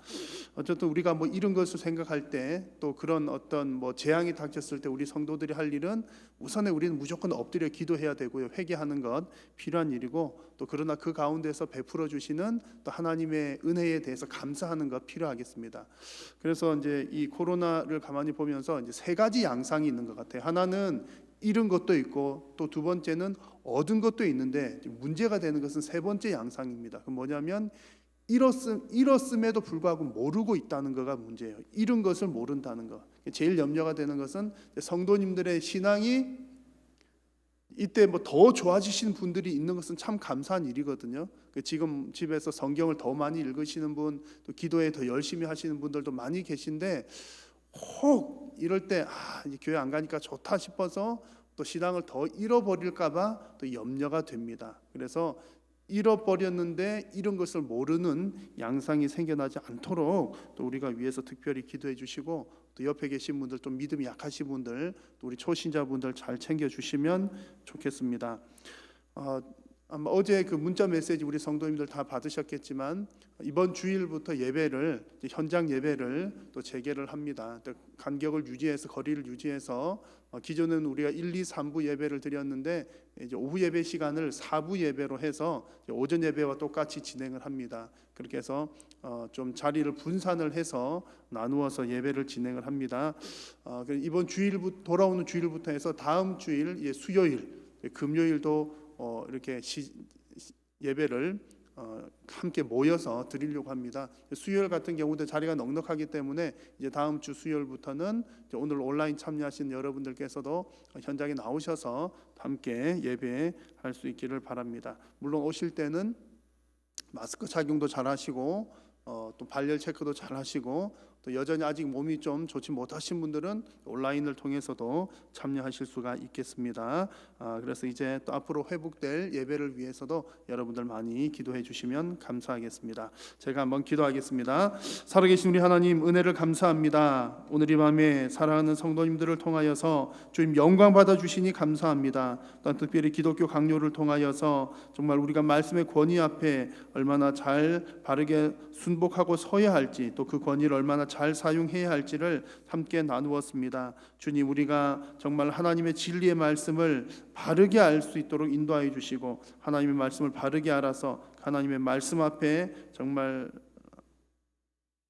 어쨌든 우리가 이런 것을 생각할 때 또 그런 어떤 재앙이 닥쳤을 때 우리 성도들이 할 일은 우선에 우리는 무조건 엎드려 기도해야 되고요, 회개하는 것 필요한 일이고, 또 그러나 그 가운데서 베풀어 주시는 또 하나님의 은혜에 대해서 감사하는 것 필요하겠습니다. 그래서 이제 이 코로나를 가만히 보면서 이제 세 가지 양상이 있는 것 같아요. 하나는 잃은 것도 있고 또 두 번째는 얻은 것도 있는데 문제가 되는 것은 세 번째 양상입니다. 그 뭐냐면 잃었음에도 불구하고 모르고 있다는 거가 문제예요. 잃은 것을 모른다는 거. 제일 염려가 되는 것은 성도님들의 신앙이 이때 더 좋아지시는 분들이 있는 것은 참 감사한 일이거든요. 지금 집에서 성경을 더 많이 읽으시는 분, 또 기도에 더 열심히 하시는 분들도 많이 계신데 혹 이럴 때 이제 교회 안 가니까 좋다 싶어서 또 신앙을 더 잃어버릴까봐 또 염려가 됩니다. 그래서 잃어버렸는데 이런 것을 모르는 양상이 생겨나지 않도록 또 우리가 위해서 특별히 기도해 주시고, 또 옆에 계신 분들, 또 믿음이 약하신 분들, 또 우리 초신자분들 잘 챙겨 주시면 좋겠습니다. 아마 어제 그 문자 메시지 우리 성도님들 다 받으셨겠지만 이번 주일부터 예배를, 현장 예배를 또 재개를 합니다. 간격을 유지해서, 거리를 유지해서 기존에는 우리가 1, 2, 3부 예배를 드렸는데 이제 오후 예배 시간을 4부 예배로 해서 오전 예배와 똑같이 진행을 합니다. 그렇게 해서 좀 자리를 분산을 해서 나누어서 예배를 진행을 합니다. 이번 돌아오는 주일부터 해서 다음 주일 수요일, 금요일도 이렇게 예배를 함께 모여서 드리려고 합니다. 수요일 같은 경우도 자리가 넉넉하기 때문에 이제 다음 주 수요일부터는 오늘 온라인 참여하신 여러분들께서도 현장에 나오셔서 함께 예배할 수 있기를 바랍니다. 물론 오실 때는 마스크 착용도 잘 하시고 또 발열 체크도 잘 하시고 또 여전히 아직 몸이 좀 좋지 못하신 분들은 온라인을 통해서도 참여하실 수가 있겠습니다. 그래서 이제 또 앞으로 회복될 예배를 위해서도 여러분들 많이 기도해 주시면 감사하겠습니다. 제가 한번 기도하겠습니다. 살아계신 우리 하나님, 은혜를 감사합니다. 오늘 이 밤에 사랑하는 성도님들을 통하여서 주님 영광 받아 주시니 감사합니다. 또한 특별히 기독교 강요를 통하여서 정말 우리가 말씀의 권위 앞에 얼마나 잘 바르게 순복하고 서야 할지, 또 그 권위를 얼마나 잘 사용해야 할지를 함께 나누었습니다. 주님, 우리가 정말 하나님의 진리의 말씀을 바르게 알 수 있도록 인도하여 주시고, 하나님의 말씀을 바르게 알아서 하나님의 말씀 앞에 정말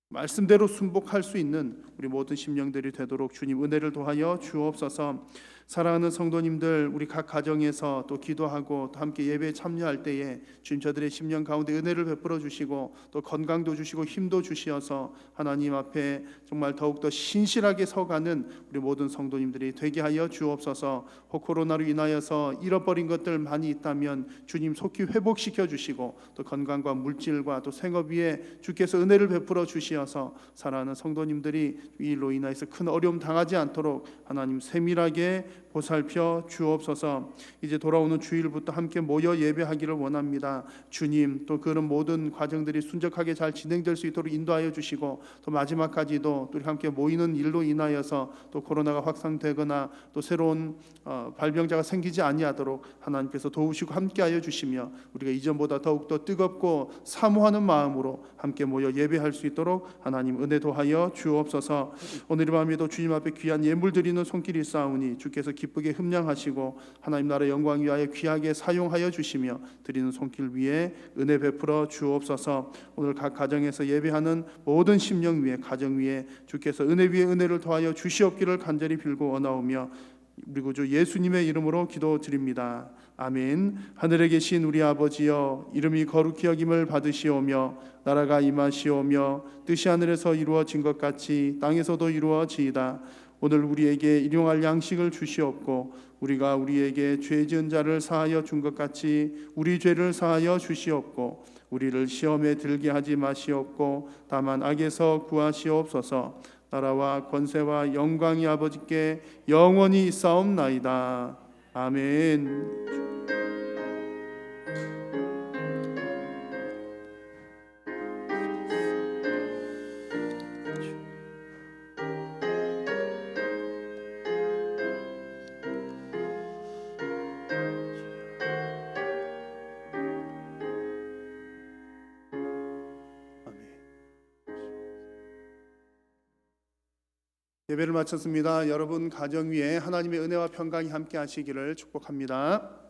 말씀대로 순복할 수 있는 우리 모든 심령들이 되도록 주님 은혜를 더하여 주옵소서. 사랑하는 성도님들, 우리 각 가정에서 또 기도하고 또 함께 예배에 참여할 때에 주님 저들의 심령 가운데 은혜를 베풀어 주시고 또 건강도 주시고 힘도 주시어서 하나님 앞에 정말 더욱더 신실하게 서가는 우리 모든 성도님들이 되게 하여 주옵소서. 코로나로 인하여서 잃어버린 것들 많이 있다면 주님 속히 회복시켜 주시고 또 건강과 물질과 또 생업 위에 주께서 은혜를 베풀어 주시어서 사랑하는 성도님들이 이 일로 인하여서 큰 어려움 당하지 않도록 하나님 세밀하게 보살펴 주옵소서. 이제 돌아오는 주일부터 함께 모여 예배하기를 원합니다. 주님, 또 그런 모든 과정들이 순적하게 잘 진행될 수 있도록 인도하여 주시고 또 마지막까지도 또 함께 모이는 일로 인하여서 또 코로나가 확산되거나 또 새로운 발병자가 생기지 아니하도록 하나님께서 도우시고 함께하여 주시며 우리가 이전보다 더욱더 뜨겁고 사모하는 마음으로 함께 모여 예배할 수 있도록 하나님 은혜 도하여 주옵소서. 오늘 이 밤에도 주님 앞에 귀한 예물 드리는 손길이 있사오니 주께서 기쁘게 흠량하시고 하나님 나라 영광 위하여 귀하게 사용하여 주시며 드리는 손길 위에 은혜 베풀어 주옵소서. 오늘 각 가정에서 예배하는 모든 심령 위에 가정 위에 주께서 은혜 위에 은혜를 더하여 주시옵기를 간절히 빌고 원하오며 우리 구주 예수님의 이름으로 기도드립니다. 아멘. 하늘에 계신 우리 아버지여, 이름이 거룩히 여김을 받으시오며 나라가 임하시오며 뜻이 하늘에서 이루어진 것 같이 땅에서도 이루어지이다. 오늘 우리에게 일용할 양식을 주시옵고 우리가 우리에게 죄 지은 자를 사하여 준 것 같이 우리 죄를 사하여 주시옵고 우리를 시험에 들게 하지 마시옵고 다만 악에서 구하시옵소서. 나라와 권세와 영광이 아버지께 영원히 있사옵나이다. 아멘. 예배를 마쳤습니다. 여러분 가정 위에 하나님의 은혜와 평강이 함께 하시기를 축복합니다.